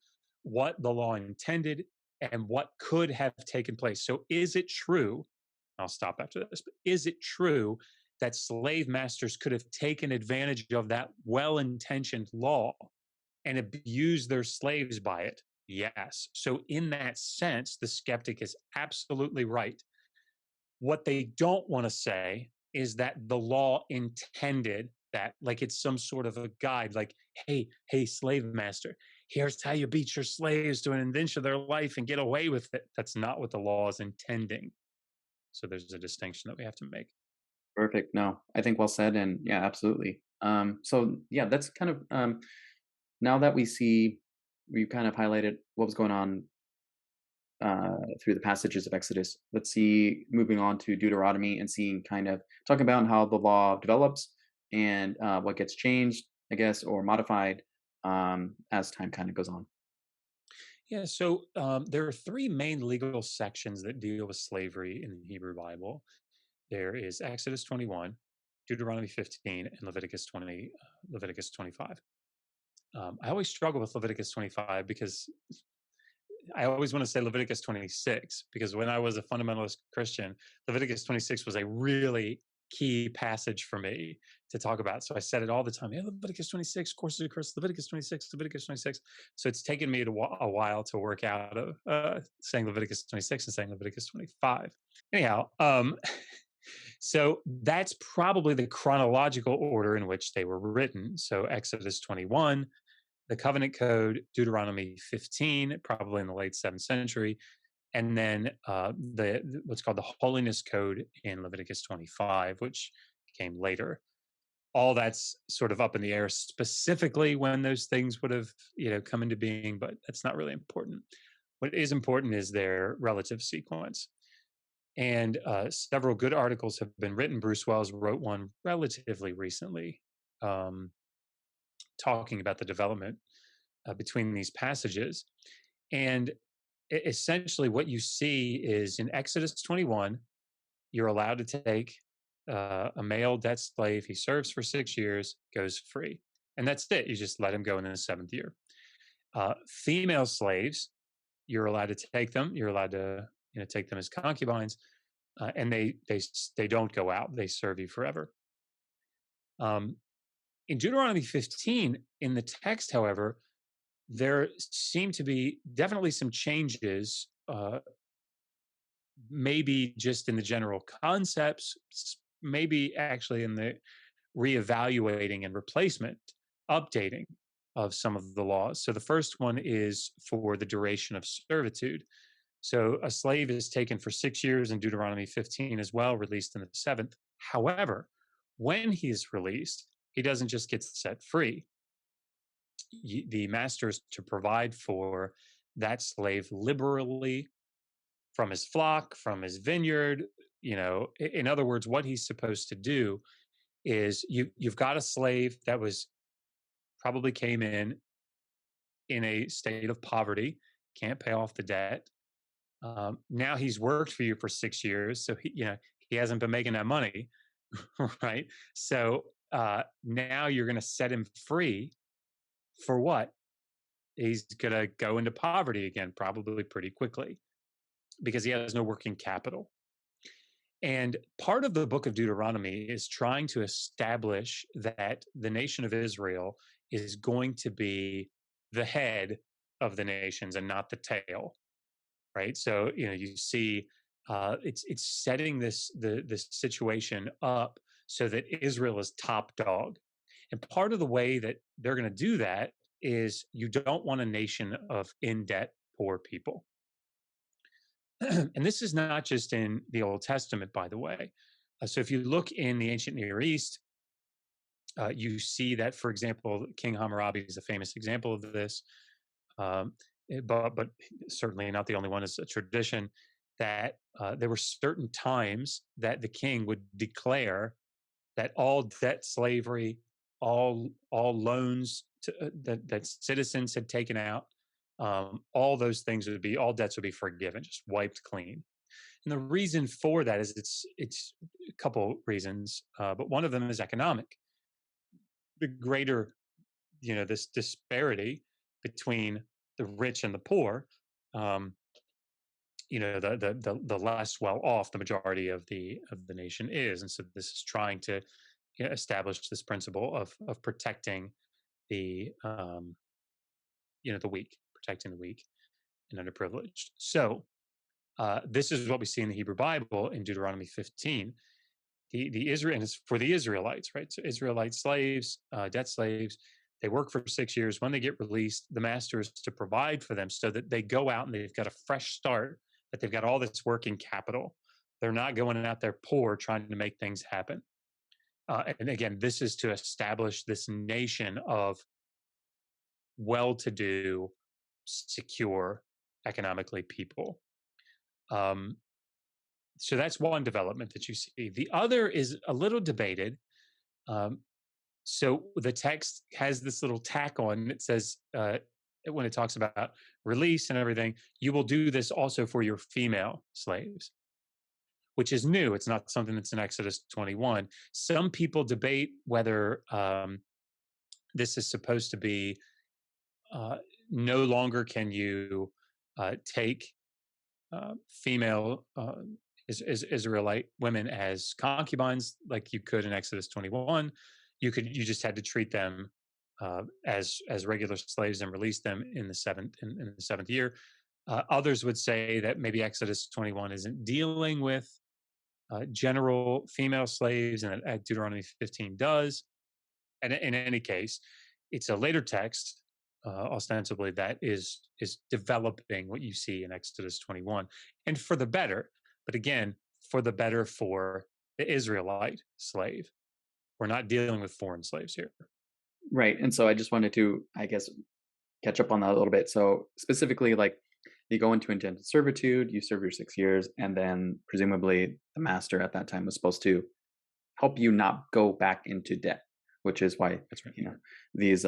what the law intended and what could have taken place. So is it true? I'll stop after this. But is it true that slave masters could have taken advantage of that well-intentioned law and abused their slaves by it? Yes. So in that sense, the skeptic is absolutely right. What they don't want to say is that the law intended that, like it's some sort of a guide, like, hey, slave master, here's how you beat your slaves to an inch of their life and get away with it. That's not what the law is intending. So there's a distinction that we have to make. Perfect. No, I think well said. And yeah, absolutely. So yeah, that's kind of, now that we kind of highlighted what was going on through the passages of Exodus. Let's see, moving on to Deuteronomy and seeing kind of talking about how the law develops and what gets changed, I guess, or modified as time kind of goes on. Yeah, so there are 3 main legal sections that deal with slavery in the Hebrew Bible. There is Exodus 21, Deuteronomy 15, and Leviticus 25. I always struggle with Leviticus 25 because I always want to say Leviticus 26, because when I was a fundamentalist Christian, Leviticus 26 was a really key passage for me to talk about. So I said it all the time. Hey, Leviticus 26, courses of Christ, Leviticus 26, Leviticus 26. So it's taken me a while to work out of saying Leviticus 26 and saying Leviticus 25. Anyhow, so that's probably the chronological order in which they were written. So Exodus 21, the Covenant Code, Deuteronomy 15, probably in the late 7th century, and then what's called the Holiness Code in Leviticus 25, which came later. All that's sort of up in the air specifically when those things would have come into being, but that's not really important. What is important is their relative sequence. And several good articles have been written. Bruce Wells wrote one relatively recently, talking about the development between these passages. And essentially, what you see is in Exodus 21, you're allowed to take a male debt slave. He serves for 6 years, goes free. And that's it. You just let him go in the 7th year. Female slaves, you're allowed to take them. You're allowed to take them as concubines. And they don't go out. They serve you forever. In Deuteronomy 15, in the text, however, there seem to be definitely some changes, maybe just in the general concepts, maybe actually in the reevaluating and replacement, updating of some of the laws. So the first one is for the duration of servitude. So a slave is taken for 6 years in Deuteronomy 15 as well, released in the 7th. However, when he is released, he doesn't just get set free. The master is to provide for that slave liberally from his flock, from his vineyard. In other words, what he's supposed to do is you've got a slave that was probably came in a state of poverty, can't pay off the debt. Now he's worked for you for 6 years, so he hasn't been making that money, right? So now you're going to set him free for what? He's going to go into poverty again, probably pretty quickly, because he has no working capital. And part of the book of Deuteronomy is trying to establish that the nation of Israel is going to be the head of the nations and not the tail, right? So you see, it's setting this situation up so that Israel is top dog. And part of the way that they're going to do that is you don't want a nation of in debt poor people. And this is not just in the Old Testament, by the way. So if you look in the ancient Near East, you see that, for example, King Hammurabi is a famous example of this, but certainly not the only one. It's a tradition that there were certain times that the king would declare that all debt, slavery, all loans that citizens had taken out, all those things all debts would be forgiven, just wiped clean. And the reason for that is it's a couple reasons, but one of them is economic. The greater, this disparity between the rich and the poor, the less well off the majority of the nation is, and so this is trying to establish this principle of protecting the the weak, protecting the weak and underprivileged. So this is what we see in the Hebrew Bible in Deuteronomy 15. The Israel, and it's for the Israelites, right? So Israelite slaves, debt slaves, they work for 6 years. When they get released, the master is to provide for them so that they go out and they've got a fresh start, that they've got all this working capital. They're not going out there poor trying to make things happen. And again, this is to establish this nation of well-to-do, secure, economically people. So that's one development that you see. The other is a little debated. So the text has this little tack on. It says, when it talks about release and everything, you will do this also for your female slaves, which is new. It's not something that's in Exodus 21. Some people debate whether this is supposed to be no longer can you take female Israelite women as concubines like you could in Exodus 21. You just had to treat them as regular slaves and release them in the seventh year. Others would say that maybe Exodus 21 isn't dealing with general female slaves, and that Deuteronomy 15 does. And in any case, it's a later text, ostensibly, that is developing what you see in Exodus 21, and for the better. But again, for the better for the Israelite slave. We're not dealing with foreign slaves here. Right. And so I just wanted to, I guess, catch up on that a little bit. So specifically, like, you go into indentured servitude, you serve your 6 years, and then presumably the master at that time was supposed to help you not go back into debt, which is why That's right. These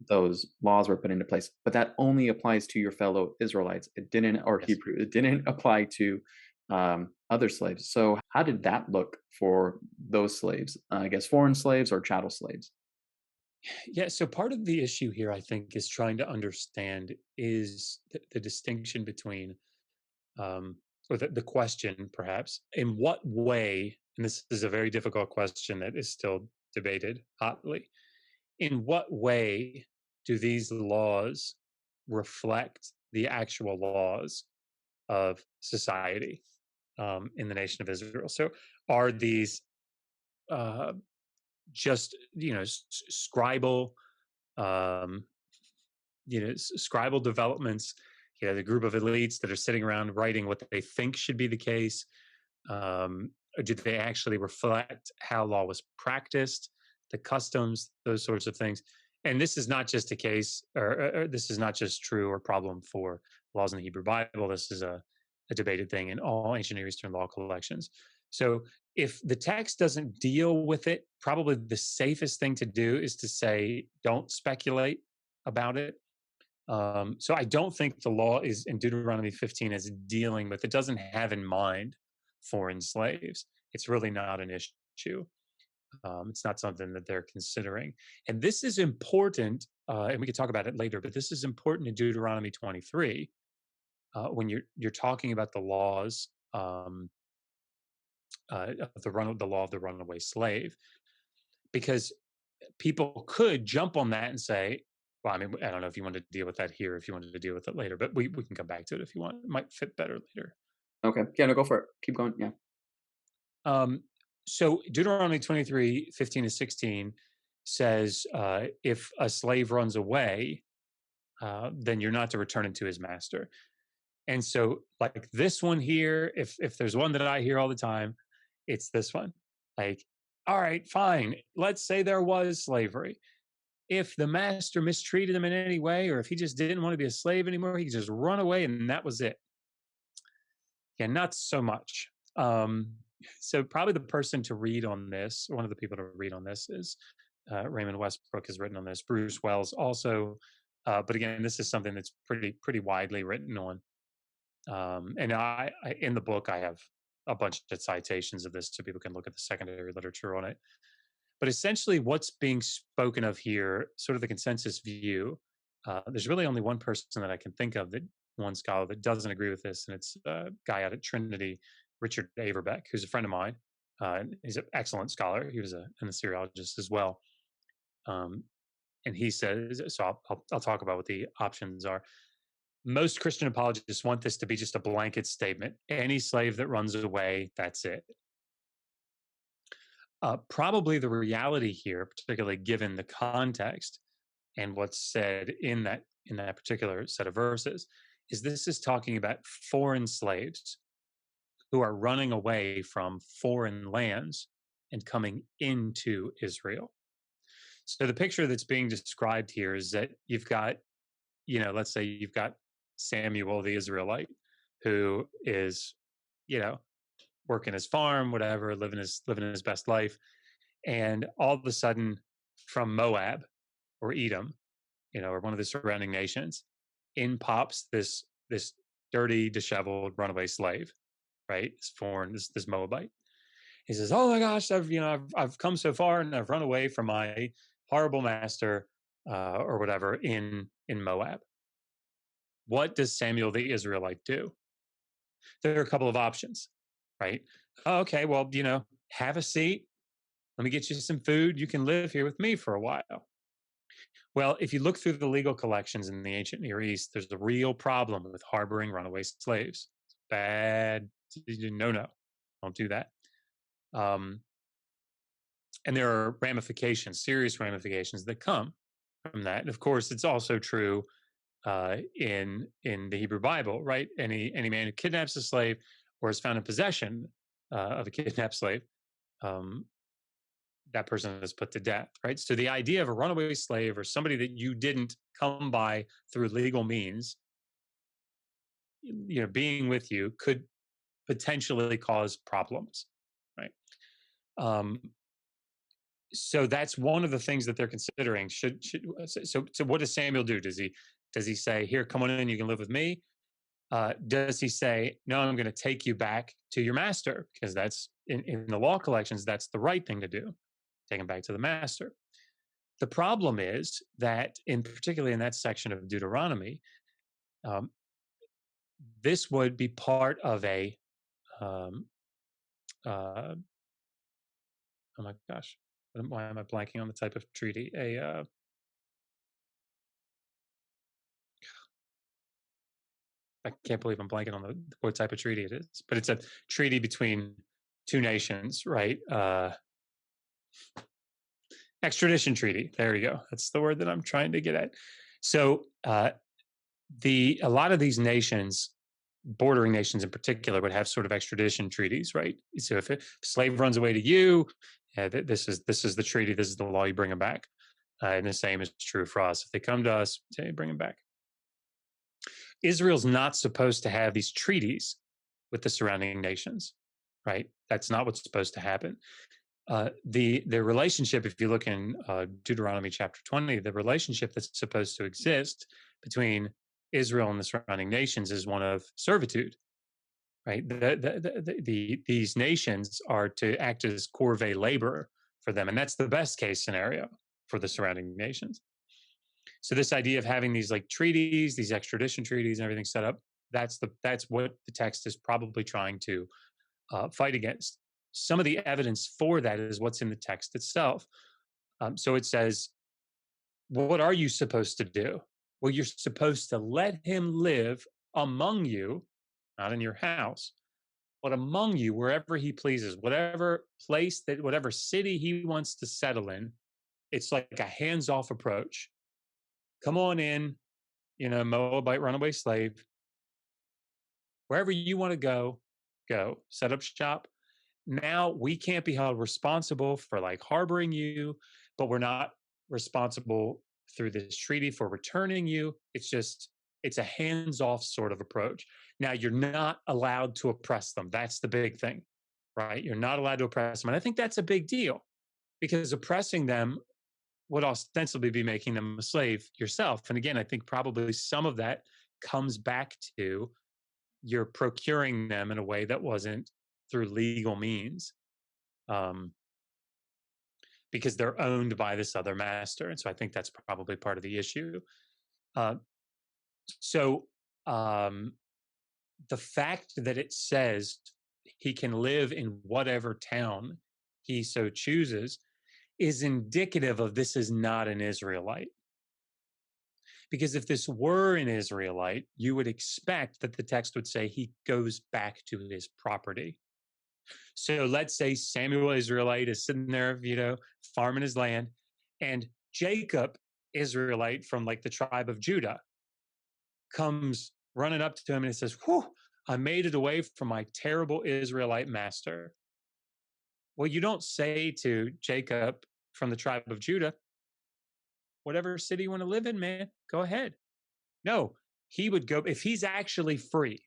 those laws were put into place. But that only applies to your fellow Israelites. It didn't, or Yes. Hebrew. It didn't apply to other slaves. So how did that look for those slaves? I guess foreign slaves or chattel slaves. Yeah. So part of the issue here, I think, is trying to understand is the distinction between, or the question, perhaps, in what way, and this is a very difficult question that is still debated hotly, in what way do these laws reflect the actual laws of society in the nation of Israel? So are these just scribal um, scribal developments? The group of elites that are sitting around writing what they think should be the case. Or did they actually reflect how law was practiced? the customs, those sorts of things. And this is not just a case, or this is not just true or problem for laws in the Hebrew Bible. This is a debated thing in all ancient Near Eastern law collections. So if the text doesn't deal with it, probably the safest thing to do is to say, don't speculate about it. So I don't think the law is in Deuteronomy 15 is dealing with, it doesn't have in mind foreign slaves. It's really not an issue. It's not something that they're considering. And this is important, and we could talk about it later, but this is important in Deuteronomy 23 when you're talking about the laws of the law of the runaway slave, because people could jump on that and say, well, I mean, I don't know if you want to deal with that here, if you wanted to deal with it later, but we can come back to it if you want. It might fit better later. Okay. Yeah, no, go for it. Keep going. Yeah. So Deuteronomy 23, 15 to 16 says, if a slave runs away, then you're not to return him to his master. And so like this one here, if there's one that I hear all the time, it's this one. Like, all right, fine. Let's say there was slavery. If the master mistreated him in any way, or if he just didn't want to be a slave anymore, he could just run away and that was it. Yeah, not so much. So probably the person to read on this, one of the people to read on this is Raymond Westbrook has written on this. Bruce Wells also, but again, this is something that's pretty widely written on. And I in the book I have a bunch of citations of this, so people can look at the secondary literature on it. But essentially, what's being spoken of here, sort of the consensus view. There's really only one person that I can think of, that one scholar that doesn't agree with this, and it's a guy out at Trinity, Richard Averbeck, who's a friend of mine. He's an excellent scholar. He was an Assyriologist as well. And he says, so I'll talk about what the options are. Most Christian apologists want this to be just a blanket statement. Any slave that runs away, that's it. Probably the reality here, particularly given the context and what's said in that particular set of verses, is this is talking about foreign slaves who are running away from foreign lands and coming into Israel. So the picture that's being described here is that you've got, let's say you've got Samuel the Israelite, who is, working his farm, whatever, living his best life, and all of a sudden, from Moab or Edom, or one of the surrounding nations, in pops this dirty, disheveled runaway slave, right? This foreign, this Moabite. He says, "Oh my gosh, I've come so far and I've run away from my horrible master, or whatever in Moab." What does Samuel the Israelite do? There are a couple of options, right? Oh, okay, well, have a seat. Let me get you some food. You can live here with me for a while. Well, if you look through the legal collections in the ancient Near East, there's a real problem with harboring runaway slaves. It's bad. No, don't do that. And there are ramifications, serious ramifications that come from that. And of course, it's also true in the Hebrew Bible, right? Any man who kidnaps a slave or is found in possession of a kidnapped slave, that person is put to death, right? So the idea of a runaway slave or somebody that you didn't come by through legal means, being with you could potentially cause problems, right? So that's one of the things that they're considering. So what does Samuel do? Does he say, "Here, come on in, you can live with me"? Does he say, "No, I'm going to take you back to your master"? Because that's in the law collections, that's the right thing to do. Take him back to the master. The problem is that, particularly in that section of Deuteronomy, this would be part of a oh my gosh, why am I blanking on the type of treaty? I can't believe I'm blanking on what type of treaty it is, but it's a treaty between two nations, right? Extradition treaty. There you go. That's the word that I'm trying to get at. So a lot of these nations bordering nations in particular would have sort of extradition treaties, right? So if a slave runs away to you, this is the treaty, this is the law, you bring them back. And the same is true for us. If they come to us, say, bring them back. Israel's not supposed to have these treaties with the surrounding nations, right? That's not what's supposed to happen. The relationship, if you look in Deuteronomy chapter 20, the relationship that's supposed to exist between Israel and the surrounding nations is one of servitude, right? These nations are to act as corvée labor for them, and that's the best case scenario for the surrounding nations. So this idea of having these like treaties, these extradition treaties, and everything set up, that's what the text is probably trying to fight against. Some of the evidence for that is what's in the text itself. So it says, what are you supposed to do? Well, you're supposed to let him live among you, not in your house, but among you, wherever he pleases, whatever place whatever city he wants to settle in. It's like a hands-off approach. Come on in, Moabite runaway slave. Wherever you want to go, set up shop. Now we can't be held responsible for like harboring you, but we're not responsible through this treaty for returning you. It's a hands-off sort of approach. Now you're not allowed to oppress them. That's the big thing, right? You're not allowed to oppress them. And I think that's a big deal because oppressing them would ostensibly be making them a slave yourself. And again, I think probably some of that comes back to you're procuring them in a way that wasn't through legal means, because they're owned by this other master. And so I think that's probably part of the issue. So the fact that it says he can live in whatever town he so chooses is indicative of this is not an Israelite. Because if this were an Israelite, you would expect that the text would say he goes back to his property. So let's say Samuel Israelite is sitting there, farming his land, and Jacob Israelite from like the tribe of Judah comes running up to him and he says, "Whew, I made it away from my terrible Israelite master." Well, you don't say to Jacob from the tribe of Judah, "Whatever city you want to live in, man, go ahead." No, he would go, if he's actually free,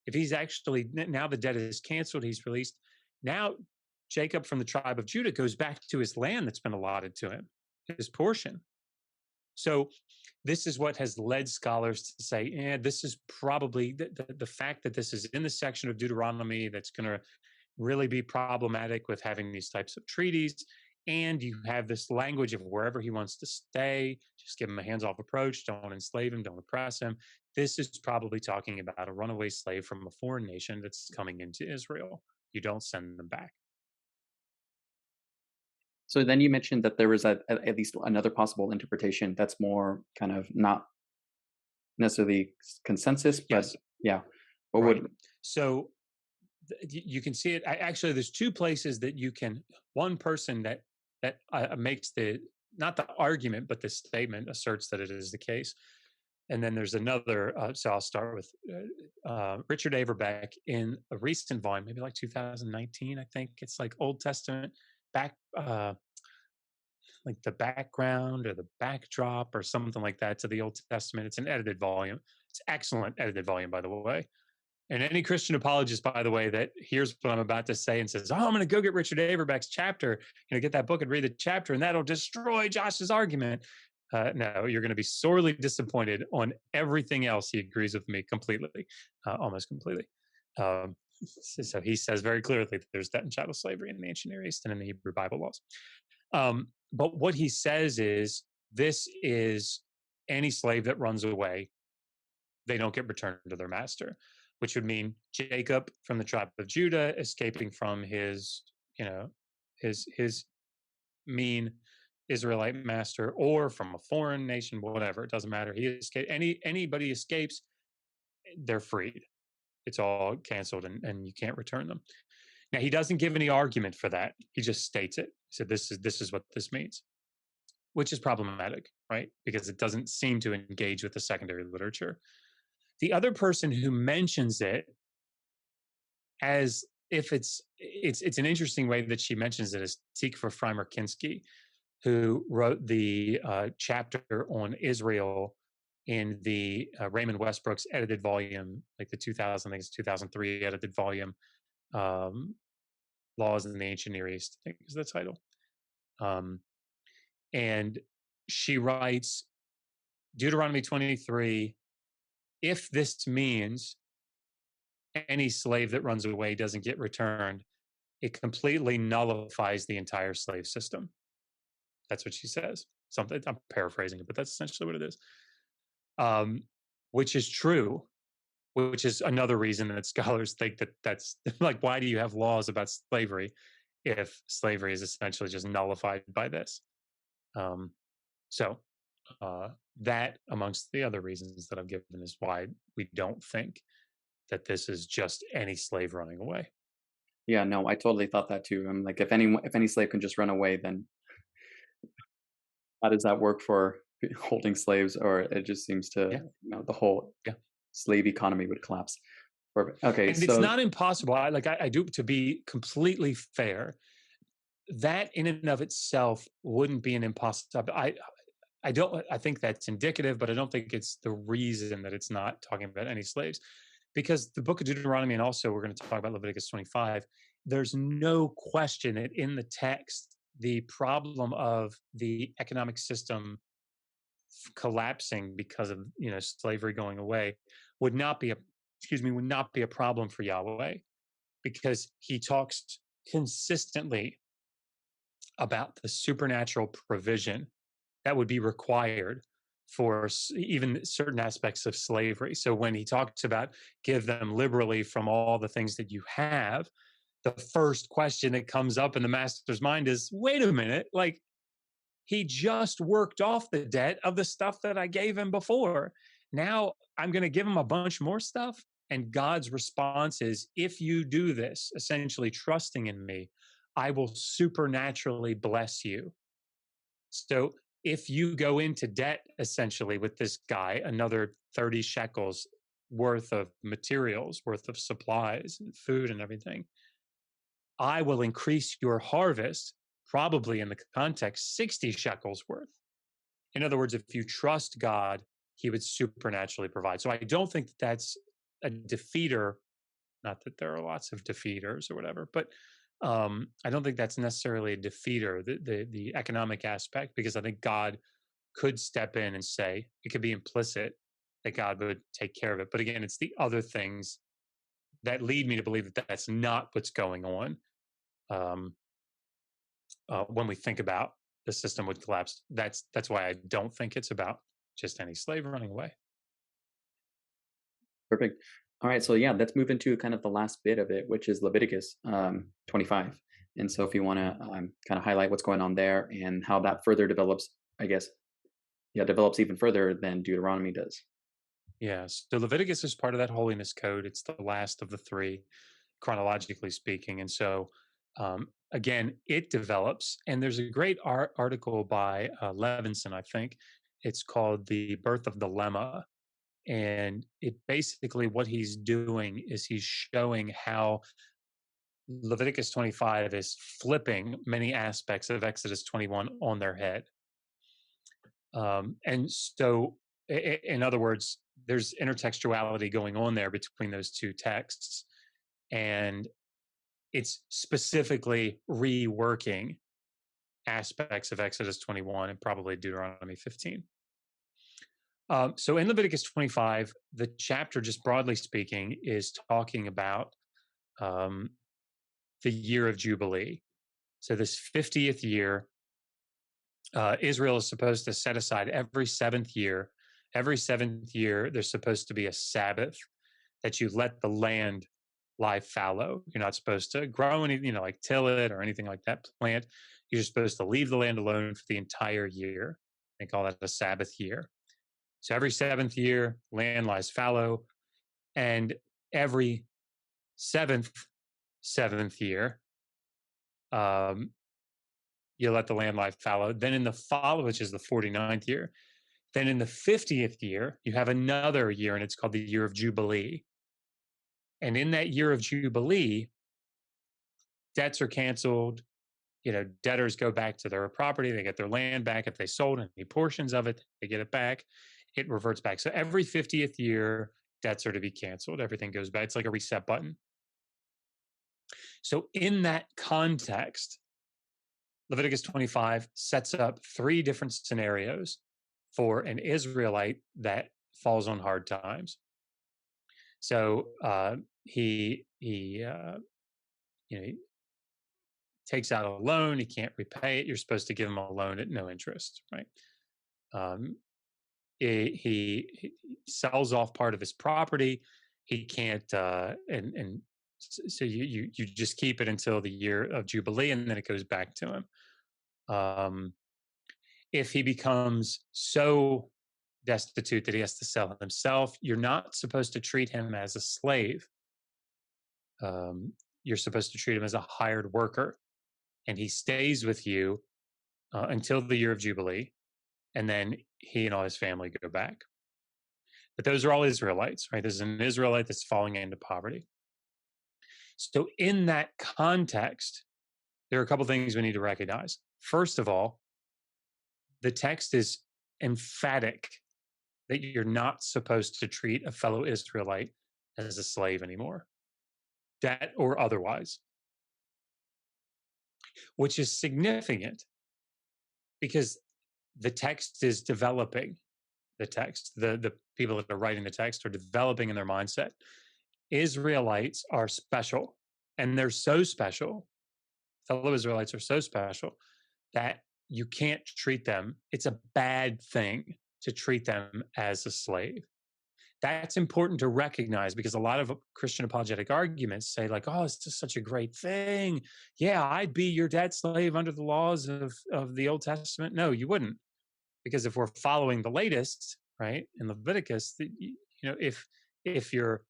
if he's actually, now the debt is canceled, he's released. Now, Jacob from the tribe of Judah goes back to his land that's been allotted to him, his portion. So this is what has led scholars to say, this is probably the fact that this is in the section of Deuteronomy that's going to really be problematic with having these types of treaties. And you have this language of wherever he wants to stay, just give him a hands-off approach, don't enslave him, don't oppress him. This is probably talking about a runaway slave from a foreign nation that's coming into Israel. You don't send them back. So then you mentioned that there was at least another possible interpretation that's more kind of not necessarily consensus, but yes. Yeah. Right. So you can see it. Actually, there's two places that you can. One person that makes not the argument, but the statement asserts that it is the case. And then there's another. So I'll start with Richard Averbeck in a recent volume, maybe like 2019, I think. It's like Old Testament back, like the background or the backdrop or something like that to the Old Testament. It's an edited volume. It's excellent edited volume, by the way. And any Christian apologist, by the way, that hears what I'm about to say and says, "Oh, I'm going to go get Richard Averbeck's chapter, get that book and read the chapter, and that'll destroy Josh's argument." No, you're going to be sorely disappointed on everything else. He agrees with me completely, almost completely. So he says very clearly that there's debt and chattel slavery in the ancient Near East and in the Hebrew Bible laws. But what he says is, this is any slave that runs away, they don't get returned to their master, which would mean Jacob from the tribe of Judah escaping from his mean Israelite master, or from a foreign nation, whatever, it doesn't matter. He escaped. Anybody escapes, they're freed. It's all canceled, and you can't return them. Now, he doesn't give any argument for that. He just states it. He said, this is what this means, which is problematic, right? Because it doesn't seem to engage with the secondary literature. the other person who mentions it, as if it's an interesting way that she mentions it, is Tikva Frymer-Kinsky, who wrote the chapter on Israel in the Raymond Westbrook's edited volume, like the 2000, I think it's 2003 edited volume, Laws in the Ancient Near East, I think is the title. And she writes, Deuteronomy 23, if this means any slave that runs away doesn't get returned, it completely nullifies the entire slave system. That's what she says. Something, I'm paraphrasing it, but that's essentially what it is. Which is true, which is another reason that scholars think that that's like, why do you have laws about slavery if slavery is essentially just nullified by this? That, amongst the other reasons that I've given, is why we don't think that this is just any slave running away. Yeah, no, I totally thought that too. I'm like, if any slave can just run away, then how does that work for holding slaves? Or it just seems to, Yeah. the whole Yeah. slave economy would collapse. Okay, and it's not impossible. I do, to be completely fair, that in and of itself wouldn't be an impossible. I think that's indicative, but I don't think it's the reason that it's not talking about any slaves, because the book of Deuteronomy, and also we're going to talk about Leviticus 25, there's no question that in the text, the problem of the economic system collapsing because of slavery going away would not be a problem for Yahweh, because he talks consistently about the supernatural provision that would be required for even certain aspects of slavery. So when he talks about give them liberally from all the things that you have, the first question that comes up in the master's mind is, wait a minute, like, he just worked off the debt of the stuff that I gave him before. Now I'm going to give him a bunch more stuff. And God's response is, if you do this, essentially trusting in me, I will supernaturally bless you. So if you go into debt, essentially, with this guy, another 30 shekels worth of materials, worth of supplies and food and everything, I will increase your harvest, probably in the context, 60 shekels worth. In other words, if you trust God, he would supernaturally provide. So I don't think that that's a defeater. Not that there are lots of defeaters or whatever, but I don't think that's necessarily a defeater, the economic aspect, because I think God could step in and say, it could be implicit that God would take care of it. But again, it's the other things that lead me to believe that that's not what's going on. When we think about the system would collapse, that's why I don't think it's about just any slave running away. Perfect. All right, so yeah, let's move into kind of the last bit of it, which is Leviticus 25. And so if you want to kind of highlight what's going on there and how that further develops, I guess, develops even further than Deuteronomy does. Yes. So Leviticus is part of that holiness code. It's the last of the three, chronologically speaking. And so, again, it develops. And there's a great article by Levinson, I think. It's called The Birth of Dilemma. And it basically, what he's doing is he's showing how Leviticus 25 is flipping many aspects of Exodus 21 on their head. And so, in other words, there's intertextuality going on there between those two texts. And it's specifically reworking aspects of Exodus 21 and probably Deuteronomy 15. So in Leviticus 25, the chapter, just broadly speaking, is talking about the year of Jubilee. So this 50th year, Israel is supposed to set aside every seventh year. Every seventh year, there's supposed to be a Sabbath that you let the land lie fallow. You're not supposed to grow any, like till it or anything like that, plant. You're supposed to leave the land alone for the entire year. They call that a Sabbath year. So every seventh year, land lies fallow. And every seventh year, you let the land lie fallow. Then in the fall, which is the 49th year, Then in the 50th year, you have another year, and it's called the year of Jubilee. And in that year of Jubilee, debts are canceled. Debtors go back to their property. They get their land back. If they sold any portions of it, they get it back. It reverts back. So every 50th year, debts are to be canceled. Everything goes back. It's like a reset button. So in that context, Leviticus 25 sets up 3 different scenarios for an Israelite that falls on hard times. So he takes out a loan. He can't repay it. You're supposed to give him a loan at no interest, right? He sells off part of his property. He can't, and so you just keep it until the year of Jubilee, and then it goes back to him. If he becomes so destitute that he has to sell himself, you're not supposed to treat him as a slave. You're supposed to treat him as a hired worker, and he stays with you until the year of Jubilee, and then he and all his family go back. But those are all Israelites, right? This is an Israelite that's falling into poverty. So in that context, there are a couple things we need to recognize. First of all, the text is emphatic that you're not supposed to treat a fellow Israelite as a slave anymore, debt or otherwise, which is significant because the text is developing. The text, the people that are writing the text are developing in their mindset. Israelites are special, and they're so special. Fellow Israelites are so special that you can't treat them. It's a bad thing to treat them as a slave. That's important to recognize because a lot of Christian apologetic arguments say like, oh, it's just such a great thing. Yeah, I'd be your debt slave under the laws of the Old Testament. No, you wouldn't. Because if we're following the latest, right, in Leviticus, if you're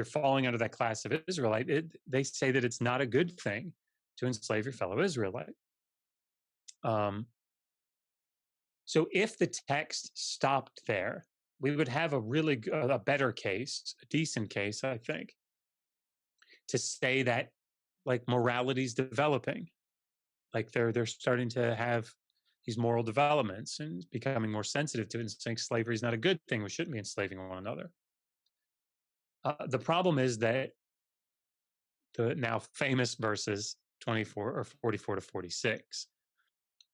falling under that class of Israelite, they say that it's not a good thing to enslave your fellow Israelite. So if the text stopped there, we would have a better case, a decent case, I think, to say that like morality's developing, like they're starting to have these moral developments and becoming more sensitive to it and saying slavery is not a good thing. We shouldn't be enslaving one another. The problem is that the now famous verses 24 or 44 to 46,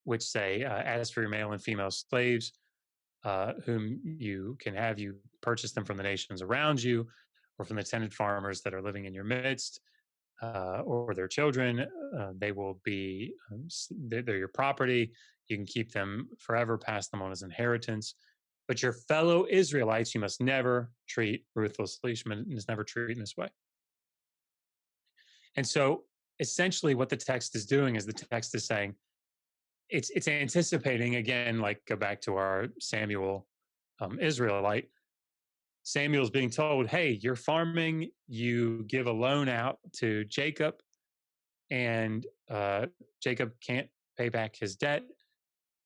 which say, as for your male and female slaves, whom you can have, you purchase them from the nations around you or from the tenant farmers that are living in your midst, or their children. They will be, they're your property. You can keep them forever, pass them on as inheritance. But your fellow Israelites, you must never treat ruthlessly. You must never treat in this way. And so essentially what the text is doing is the text is saying, it's anticipating, again, like go back to our Samuel Israelite. Samuel's being told, hey, you're farming, you give a loan out to Jacob, and Jacob can't pay back his debt.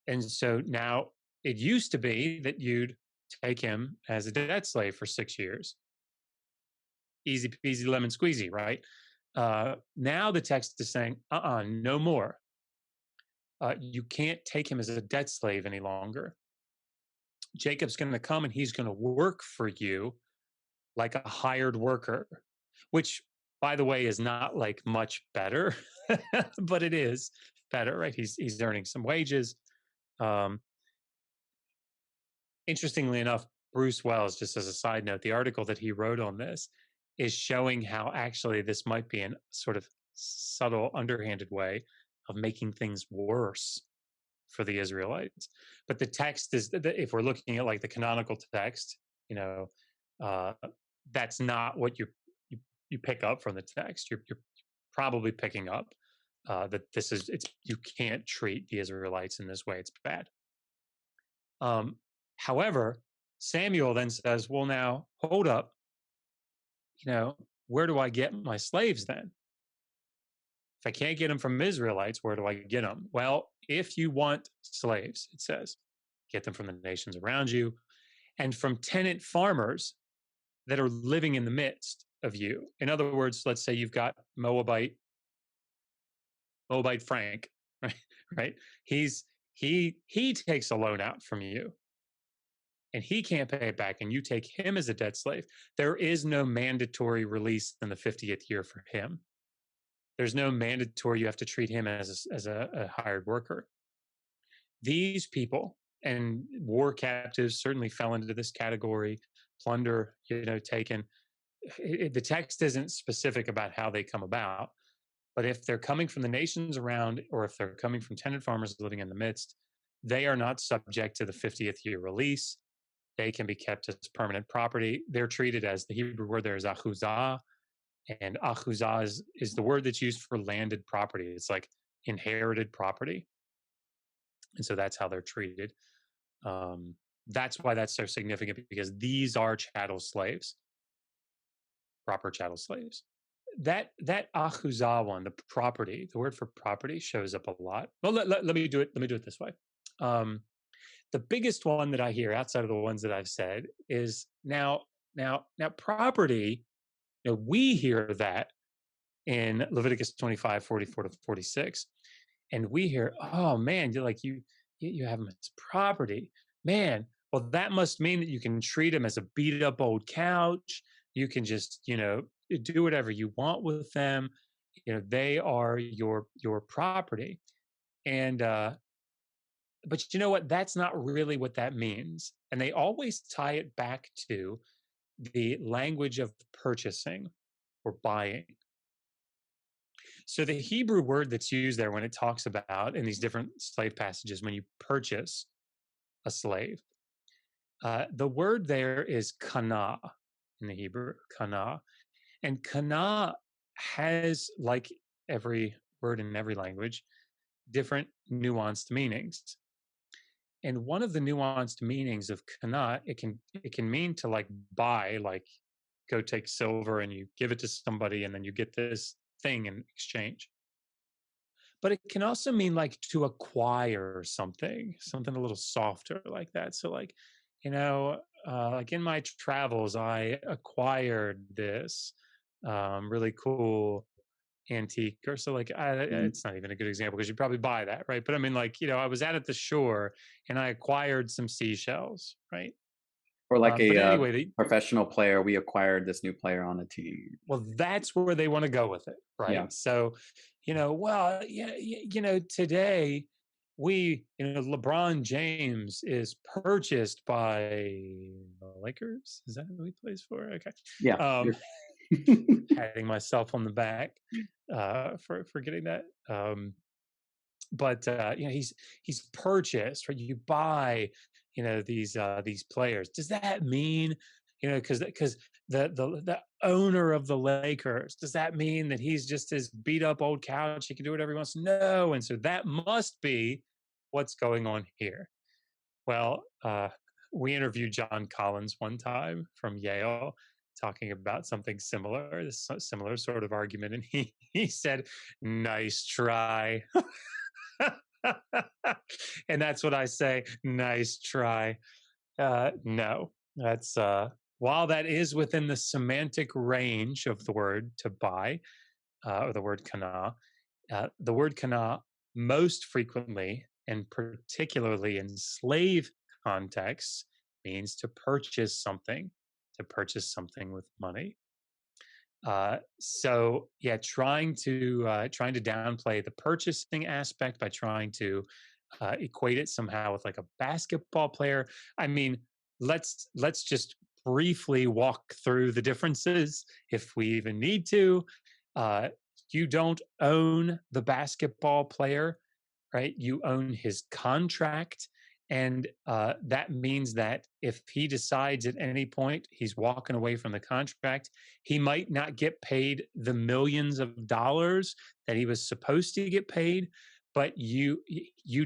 And so now it used to be that you'd take him as a debt slave for 6 years. Easy peasy lemon squeezy, right? Now the text is saying, no more. You can't take him as a debt slave any longer. Jacob's going to come and he's going to work for you like a hired worker, which, by the way, is not like much better, but it is better, right? He's earning some wages. Interestingly enough, Bruce Wells, just as a side note, the article that he wrote on this is showing how actually this might be a sort of subtle, underhanded way of making things worse for the Israelites. But the text is, if we're looking at like the canonical text, that's not what you pick up from the text. You're probably picking up that you can't treat the Israelites in this way. It's bad. However, Samuel then says, well, now hold up. Where do I get my slaves then? If I can't get them from Israelites, where do I get them? Well, if you want slaves, it says, get them from the nations around you, and from tenant farmers that are living in the midst of you. In other words, let's say you've got Moabite Frank, right? Right? He takes a loan out from you and he can't pay it back, and you take him as a debt slave. There is no mandatory release in the 50th year for him. There's no mandatory, you have to treat him as a hired worker. These people and war captives certainly fell into this category, plunder, taken. The text isn't specific about how they come about, but if they're coming from the nations around, or if they're coming from tenant farmers living in the midst, they are not subject to the 50th year release. They can be kept as permanent property. They're treated as, the Hebrew word there is achuzah, and achuzah is the word that's used for landed property. It's like inherited property. And so that's how they're treated. That's why that's so significant, because these are chattel slaves, proper chattel slaves. That achuzah one, the property, the word for property shows up a lot. Well, let me do it. Let me do it this way. The biggest one that I hear outside of the ones that I've said is now property. We hear that in Leviticus 25, 44 to 46. And we hear, oh man, you have them as property. Man, well, that must mean that you can treat them as a beat up old couch. You can just, do whatever you want with them. They are your property. And but you know what? That's not really what that means. And they always tie it back to the language of purchasing or buying. So the Hebrew word that's used there when it talks about in these different slave passages, when you purchase a slave, the word there is kana in the Hebrew, kana. And kana has, like every word in every language, different nuanced meanings. And one of the nuanced meanings of kana, it can mean to like buy, like go take silver and you give it to somebody and then you get this thing in exchange. But it can also mean like to acquire something a little softer like that. So like, like in my travels, I acquired this really cool antique, or so like it's not even a good example because you probably buy that, right? But I mean, like, I was out at the shore and I acquired some seashells, right? Or like But a anyway, professional player, we acquired this new player on a team. well, that's where they want to go with it, right? Yeah. So, well, today LeBron James is purchased by the Lakers. Is that who he plays for? Okay. Yeah. Patting myself on the back for getting that. But he's purchased, right? You buy, these players. Does that mean, because the owner of the Lakers, does that mean that he's just this beat up old couch? He can do whatever he wants? No. And so that must be what's going on here. Well, we interviewed John Collins one time from Yale, talking about something similar, this similar sort of argument, and he said, "Nice try." And that's what I say, nice try. No, that's while that is within the semantic range of the word to buy, or the word kana, the word kana most frequently, and particularly in slave contexts, means to purchase something with money. So yeah, trying to downplay the purchasing aspect by trying to equate it somehow with like a basketball player. I mean, let's just briefly walk through the differences if we even need to. You don't own the basketball player, right? You own his contract. And that means that if he decides at any point he's walking away from the contract, he might not get paid the millions of dollars that he was supposed to get paid, but you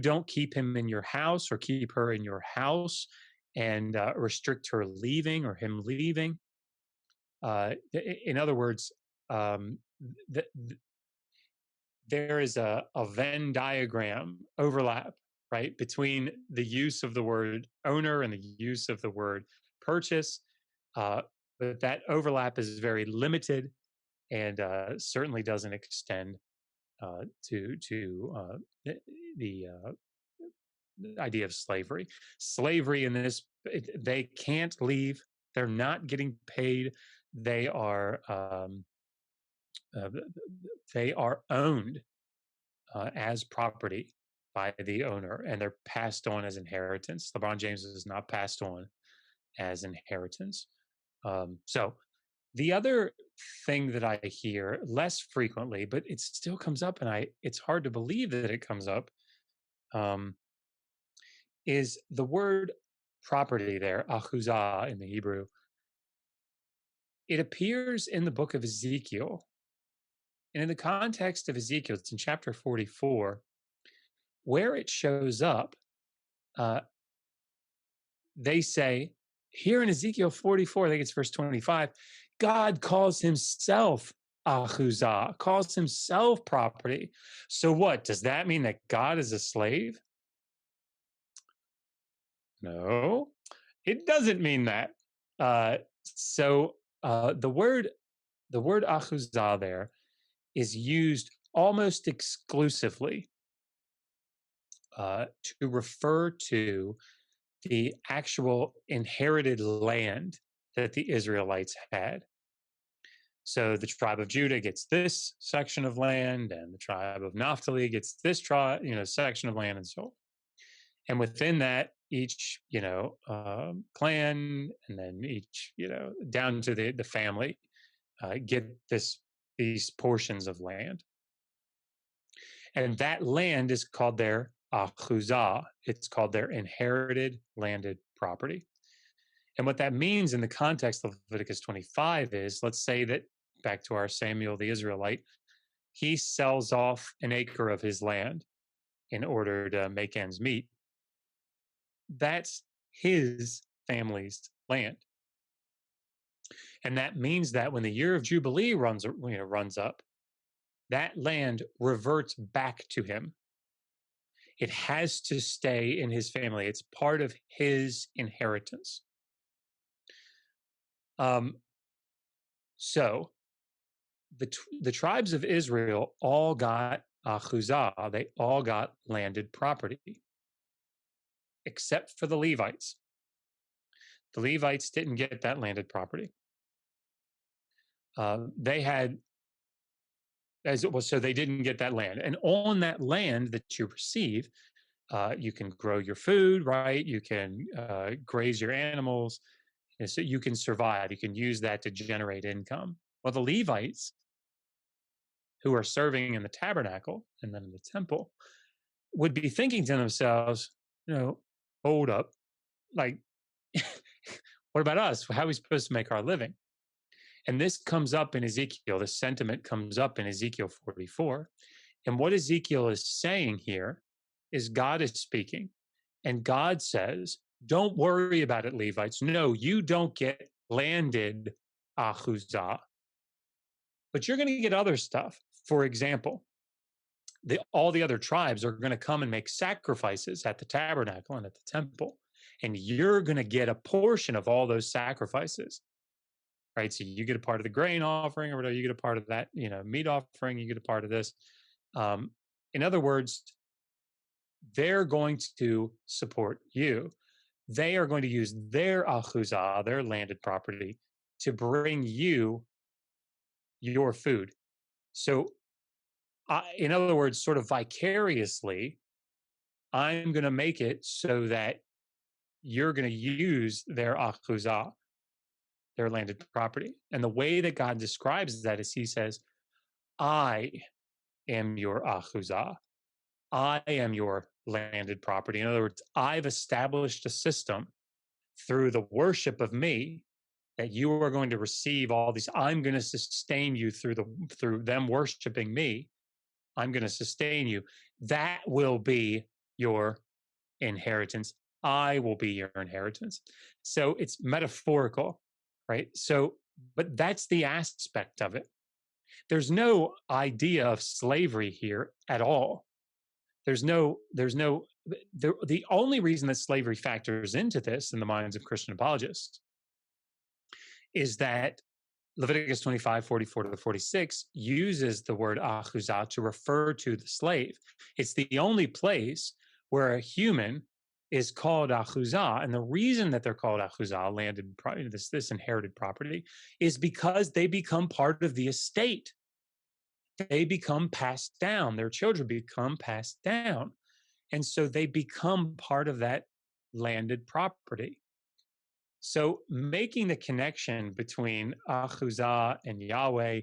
don't keep him in your house or keep her in your house and restrict her leaving or him leaving. In other words, there is a Venn diagram overlap right? Between the use of the word owner and the use of the word purchase. Uh, but that overlap is very limited and certainly doesn't extend to the idea of slavery. Slavery in this, they can't leave. They're not getting paid. They are uh, they are owned as property by the owner, and they're passed on as inheritance. LeBron James is not passed on as inheritance. So the other thing that I hear less frequently, but it still comes up, and it's hard to believe that it comes up, um, is the word property there, achuzah in the Hebrew. It appears in the book of Ezekiel. And in the context of Ezekiel, it's in chapter 44, where it shows up. Uh, they say, here in Ezekiel 44, I think it's verse 25, God calls himself achuzah, calls himself property. So what? Does that mean that God is a slave? No, it doesn't mean that. The word achuzah there is used almost exclusively to refer to the actual inherited land that the Israelites had. So the tribe of Judah gets this section of land, and the tribe of Naphtali gets this section of land, and so on. And within that, each clan, and then each down to the family get these portions of land, and that land is called their achuzah. It's called their inherited landed property. And what that means in the context of Leviticus 25 is, let's say that, back to our Samuel the Israelite, he sells off an acre of his land in order to make ends meet. That's his family's land. And that means that when the year of Jubilee runs up, that land reverts back to him. It has to stay in his family. It's part of his inheritance. So the tribes of Israel all got achuzah. They all got landed property, except for the Levites. The Levites didn't get that landed property. They had, as it was, so they didn't get that land. And on that land that you receive, you can grow your food, right? You can graze your animals, and so you can survive. You can use that to generate income. Well, the Levites, who are serving in the tabernacle and then in the temple, would be thinking to themselves, hold up, like, what about us? How are we supposed to make our living? And this comes up in Ezekiel. This sentiment comes up in Ezekiel 44. And what Ezekiel is saying here is God is speaking. And God says, don't worry about it, Levites. No, you don't get landed achuzah, but you're going to get other stuff. For example, all the other tribes are going to come and make sacrifices at the tabernacle and at the temple. And you're going to get a portion of all those sacrifices, right? So you get a part of the grain offering or whatever, you get a part of that, meat offering, you get a part of this. In other words, they're going to support you. They are going to use their achuzah, their landed property, to bring you your food. So, in other words, sort of vicariously, I'm going to make it so that you're going to use their achuzah, their landed property. And the way that God describes that is he says, I am your achuzah. I am your landed property. In other words, I've established a system through the worship of me that you are going to receive all these. I'm going to sustain you through them worshiping me. I'm going to sustain you. That will be your inheritance. I will be your inheritance. So it's metaphorical, right? So, but that's the aspect of it. There's no idea of slavery here at all. There's no the only reason that slavery factors into this in the minds of Christian apologists is that Leviticus 25:44 to 46 uses the word achuzah to refer to the slave. It's the only place where a human is called achuzah. And the reason that they're called achuzah, landed this inherited property, is because they become part of the estate. They become passed down. Their children become passed down. And so they become part of that landed property. So making the connection between Achuzah and Yahweh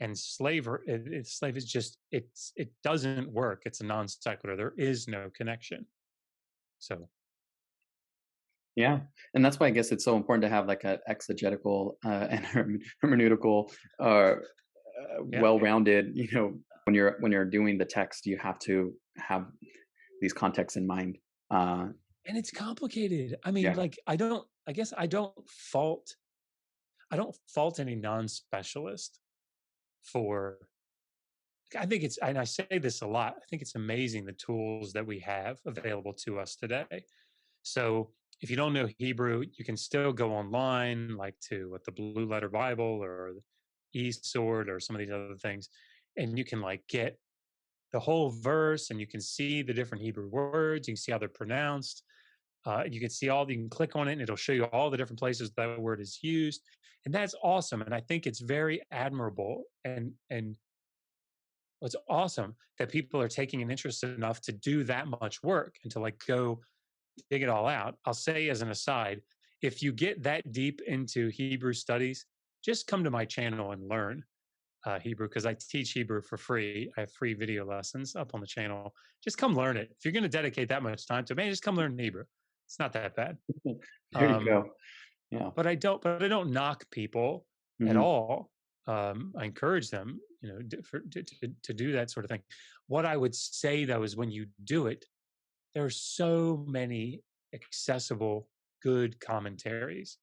and slave is just it doesn't work. It's a non sequitur. There is no connection. So Yeah, and that's why I guess it's so important to have like an exegetical and hermeneutical, yeah, well-rounded. When you're doing the text, you have to have these contexts in mind. Uh, and it's complicated. I mean, yeah, like I guess I don't fault any non-specialist for. I think it's, and I say this a lot. I think it's amazing the tools that we have available to us today. So if you don't know Hebrew, you can still go online, like to what the Blue Letter Bible or the eSword or some of these other things, and you can like get the whole verse, and you can see the different Hebrew words. You can see how they're pronounced. You can see all. You can click on it, and it'll show you all the different places that word is used, and that's awesome. And I think it's very admirable, and it's awesome that people are taking an interest enough to do that much work and to like go dig it all out. I'll say as an aside, if you get that deep into Hebrew studies, just come to my channel and learn Hebrew, because I teach Hebrew for free. I have free video lessons up on the channel. Just come learn it. If you're going to dedicate that much time to it, man, just come learn Hebrew. It's not that bad. there you Um, go. Yeah. but I don't knock people at Hmm. all. I encourage them, to do that sort of thing. What I would say though is when you do it, there are so many accessible, good commentaries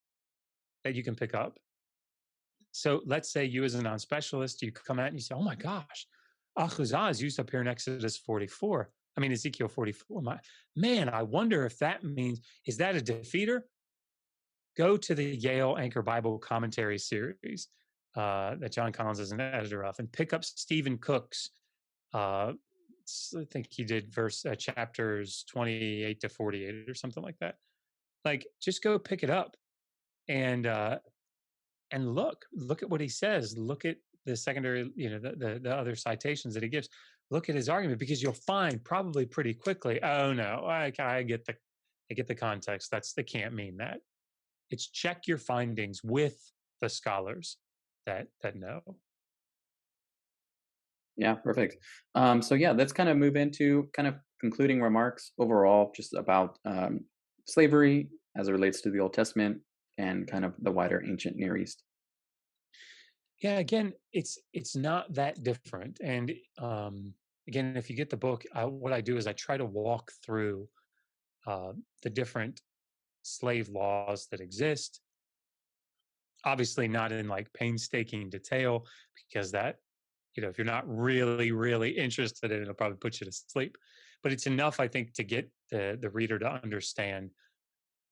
that you can pick up. So let's say you as a non-specialist, you come out and you say, oh my gosh, Achuzah is used up here in Exodus 44. I mean, Ezekiel 44. Man, I wonder if that means, is that a defeater? Go to the Yale Anchor Bible Commentary series that John Collins is an editor of, and pick up Stephen Cook's. I think he did chapters 28 to 48 or something like that. Like, just go pick it up and look at what he says. Look at the secondary, the other citations that he gives. Look at his argument, because you'll find probably pretty quickly, oh no, I get the context. They can't mean that. It's check your findings with the scholars that know. Yeah, perfect. So yeah, let's kind of move into kind of concluding remarks overall, just about slavery as it relates to the Old Testament and kind of the wider ancient Near East. Yeah, again, it's not that different. And again, if you get the book, what I do is I try to walk through uh, the different slave laws that exist. Obviously, not in like painstaking detail, because that, if you're not really, really interested in it, it'll probably put you to sleep. But it's enough, I think, to get the reader to understand.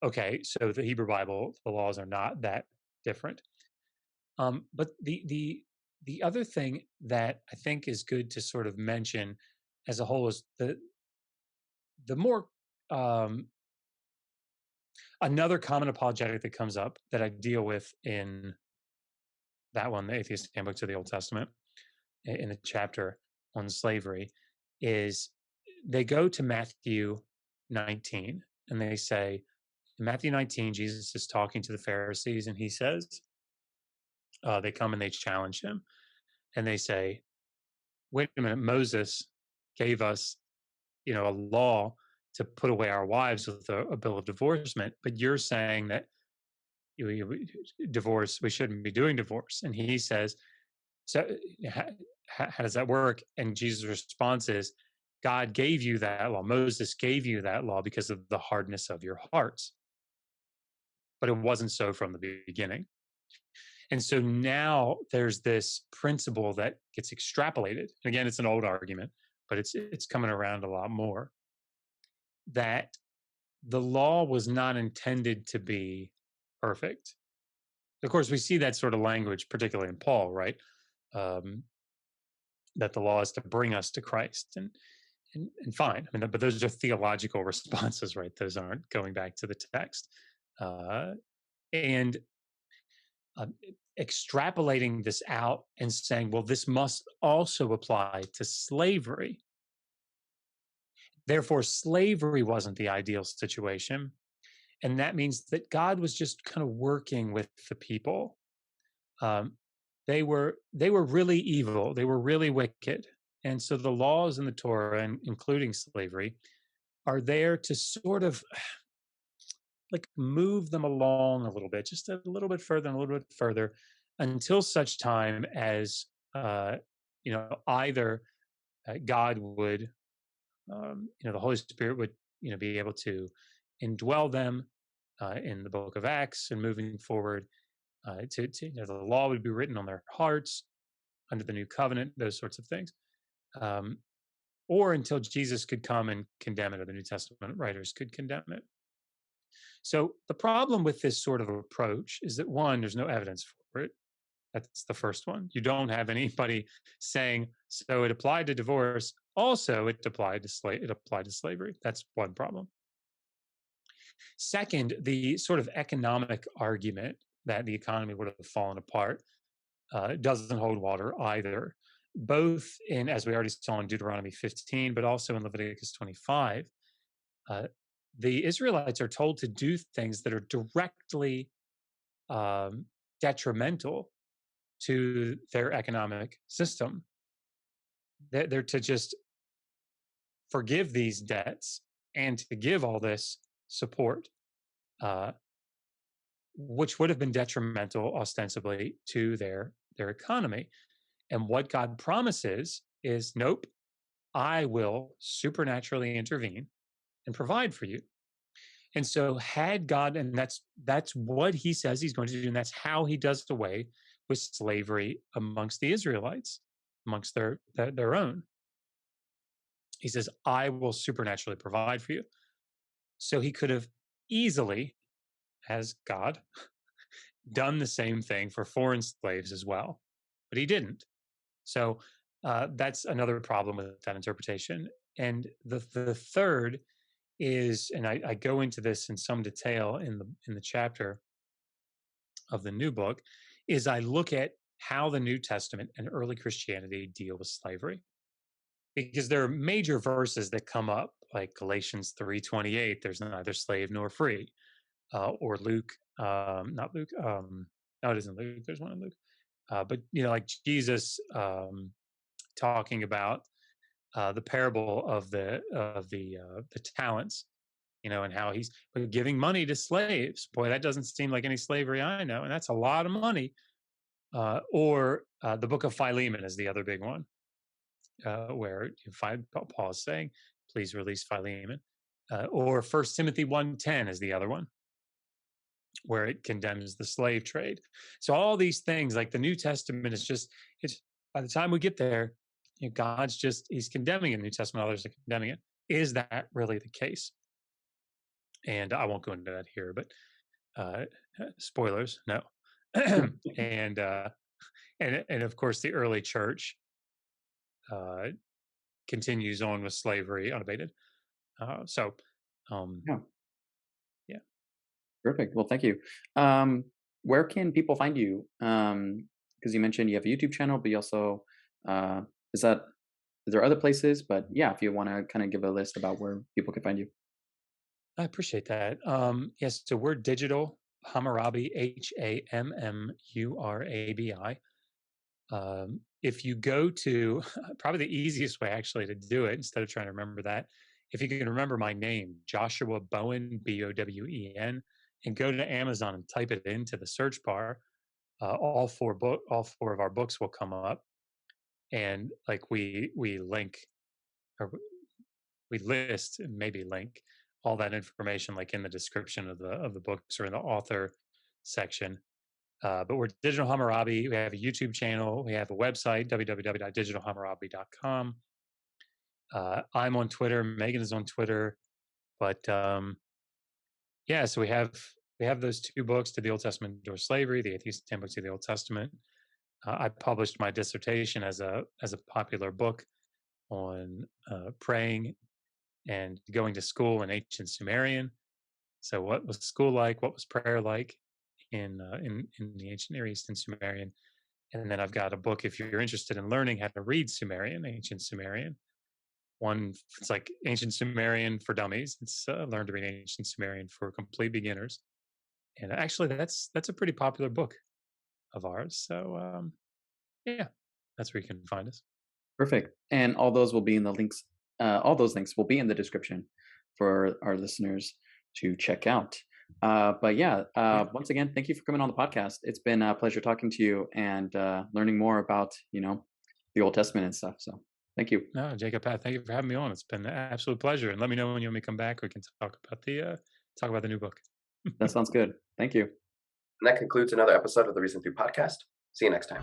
Okay, so the Hebrew Bible, the laws are not that different. But the other thing that I think is good to sort of mention as a whole is the more another common apologetic that comes up that I deal with in that one, the Atheist Handbook to the Old Testament, in the chapter on slavery, is they go to Matthew 19 and they say, in Matthew 19, Jesus is talking to the Pharisees and he says, they come and they challenge him and they say, wait a minute, Moses gave us, a law to put away our wives with a bill of divorcement, but you're saying that divorce, we shouldn't be doing divorce. And he says, so how does that work? And Jesus' response is, God gave you that law. Moses gave you that law because of the hardness of your hearts. But it wasn't so from the beginning. And so now there's this principle that gets extrapolated. And again, it's an old argument, but it's coming around a lot more. that the law was not intended to be perfect. Of course, we see that sort of language, particularly in Paul, right? Um, that the law is to bring us to Christ, and fine. I mean, but those are theological responses, right? Those aren't going back to the text. Uh, and extrapolating this out and saying, well, this must also apply to slavery. Therefore, slavery wasn't the ideal situation. And that means that God was just kind of working with the people. Um, they were really evil. They were really wicked. And so the laws in the Torah, and including slavery, are there to sort of like move them along a little bit, just a little bit further and a little bit further, until such time as either God would, the Holy Spirit would, be able to indwell them in the Book of Acts, and moving forward, the law would be written on their hearts under the new covenant, those sorts of things, um, or until Jesus could come and condemn it, or the New Testament writers could condemn it. So the problem with this sort of approach is that, one, there's no evidence for it. That's the first one. You don't have anybody saying, so it applied to divorce. Also, it applied to slavery. That's one problem. Second, the sort of economic argument that the economy would have fallen apart doesn't hold water either. Both in, as we already saw in Deuteronomy 15, but also in Leviticus 25, the Israelites are told to do things that are directly detrimental to their economic system. They're to just forgive these debts and to give all this support, which would have been detrimental ostensibly to their economy. And what God promises is, nope, I will supernaturally intervene and provide for you. And so had God, and that's what he says he's going to do, and that's how he does away with slavery amongst the Israelites, amongst their own. He says, I will supernaturally provide for you. So he could have easily, as God, done the same thing for foreign slaves as well, but he didn't. So that's another problem with that interpretation. And the third is, and I go into this in some detail in the chapter of the new book, is I look at how the New Testament and early Christianity deal with slavery, because there are major verses that come up, like Galatians 3:28. There's neither slave nor free, or Luke, not Luke. No, it isn't Luke. There's one in Luke, but like Jesus talking about the parable of the talents, and how he's giving money to slaves. Boy, that doesn't seem like any slavery I know, and that's a lot of money. Or the book of Philemon is the other big one, where you find Paul is saying, please release Philemon. Or 1 Timothy 1:10 is the other one, where it condemns the slave trade. So all these things, like the New Testament is just, it's, by the time we get there, God's he's condemning it. The New Testament, others are condemning it. Is that really the case? And I won't go into that here, but spoilers, no. and of course, the early church continues on with slavery unabated. Yeah. Perfect. Well, thank you. Where can people find you? Because you mentioned you have a YouTube channel, but you also is there other places? But yeah, if you want to kind of give a list about where people can find you. I appreciate that. Yes, so we're Digital Hammurabi, Hammurabi. If you go to, probably the easiest way actually to do it, instead of trying to remember that, if you can remember my name, Joshua Bowen, Bowen, and go to Amazon and type it into the search bar, all four of our books will come up, and like we link, or we list and maybe link all that information, like in the description of the books or in the author section. But we're Digital Hammurabi. We have a YouTube channel. We have a website, www.digitalhammurabi.com. I'm on Twitter. Megan is on Twitter. But yeah, so we have those two books: To the Old Testament Endorse Slavery, The Atheist Handbook to the Old Testament. I published my dissertation as a popular book on praying and going to school in ancient Sumerian. So, what was school like? What was prayer like in the ancient Near East and Sumerian? And then I've got a book if you're interested in learning how to read Sumerian, ancient Sumerian. One, it's like ancient Sumerian for dummies. It's learn to read ancient Sumerian for complete beginners. And actually, that's a pretty popular book of ours. So yeah, that's where you can find us. Perfect. And all those will be in the links. All those links will be in the description for our listeners to check out. But yeah, Yeah. once again, thank you for coming on the podcast. It's been a pleasure talking to you and learning more about the Old Testament and stuff. So thank you. No, Jacob, Pat, thank you for having me on. It's been an absolute pleasure. And let me know when you want me to come back. We can talk about the new book. That sounds good. Thank you. And that concludes another episode of the Reason Through podcast. See you next time.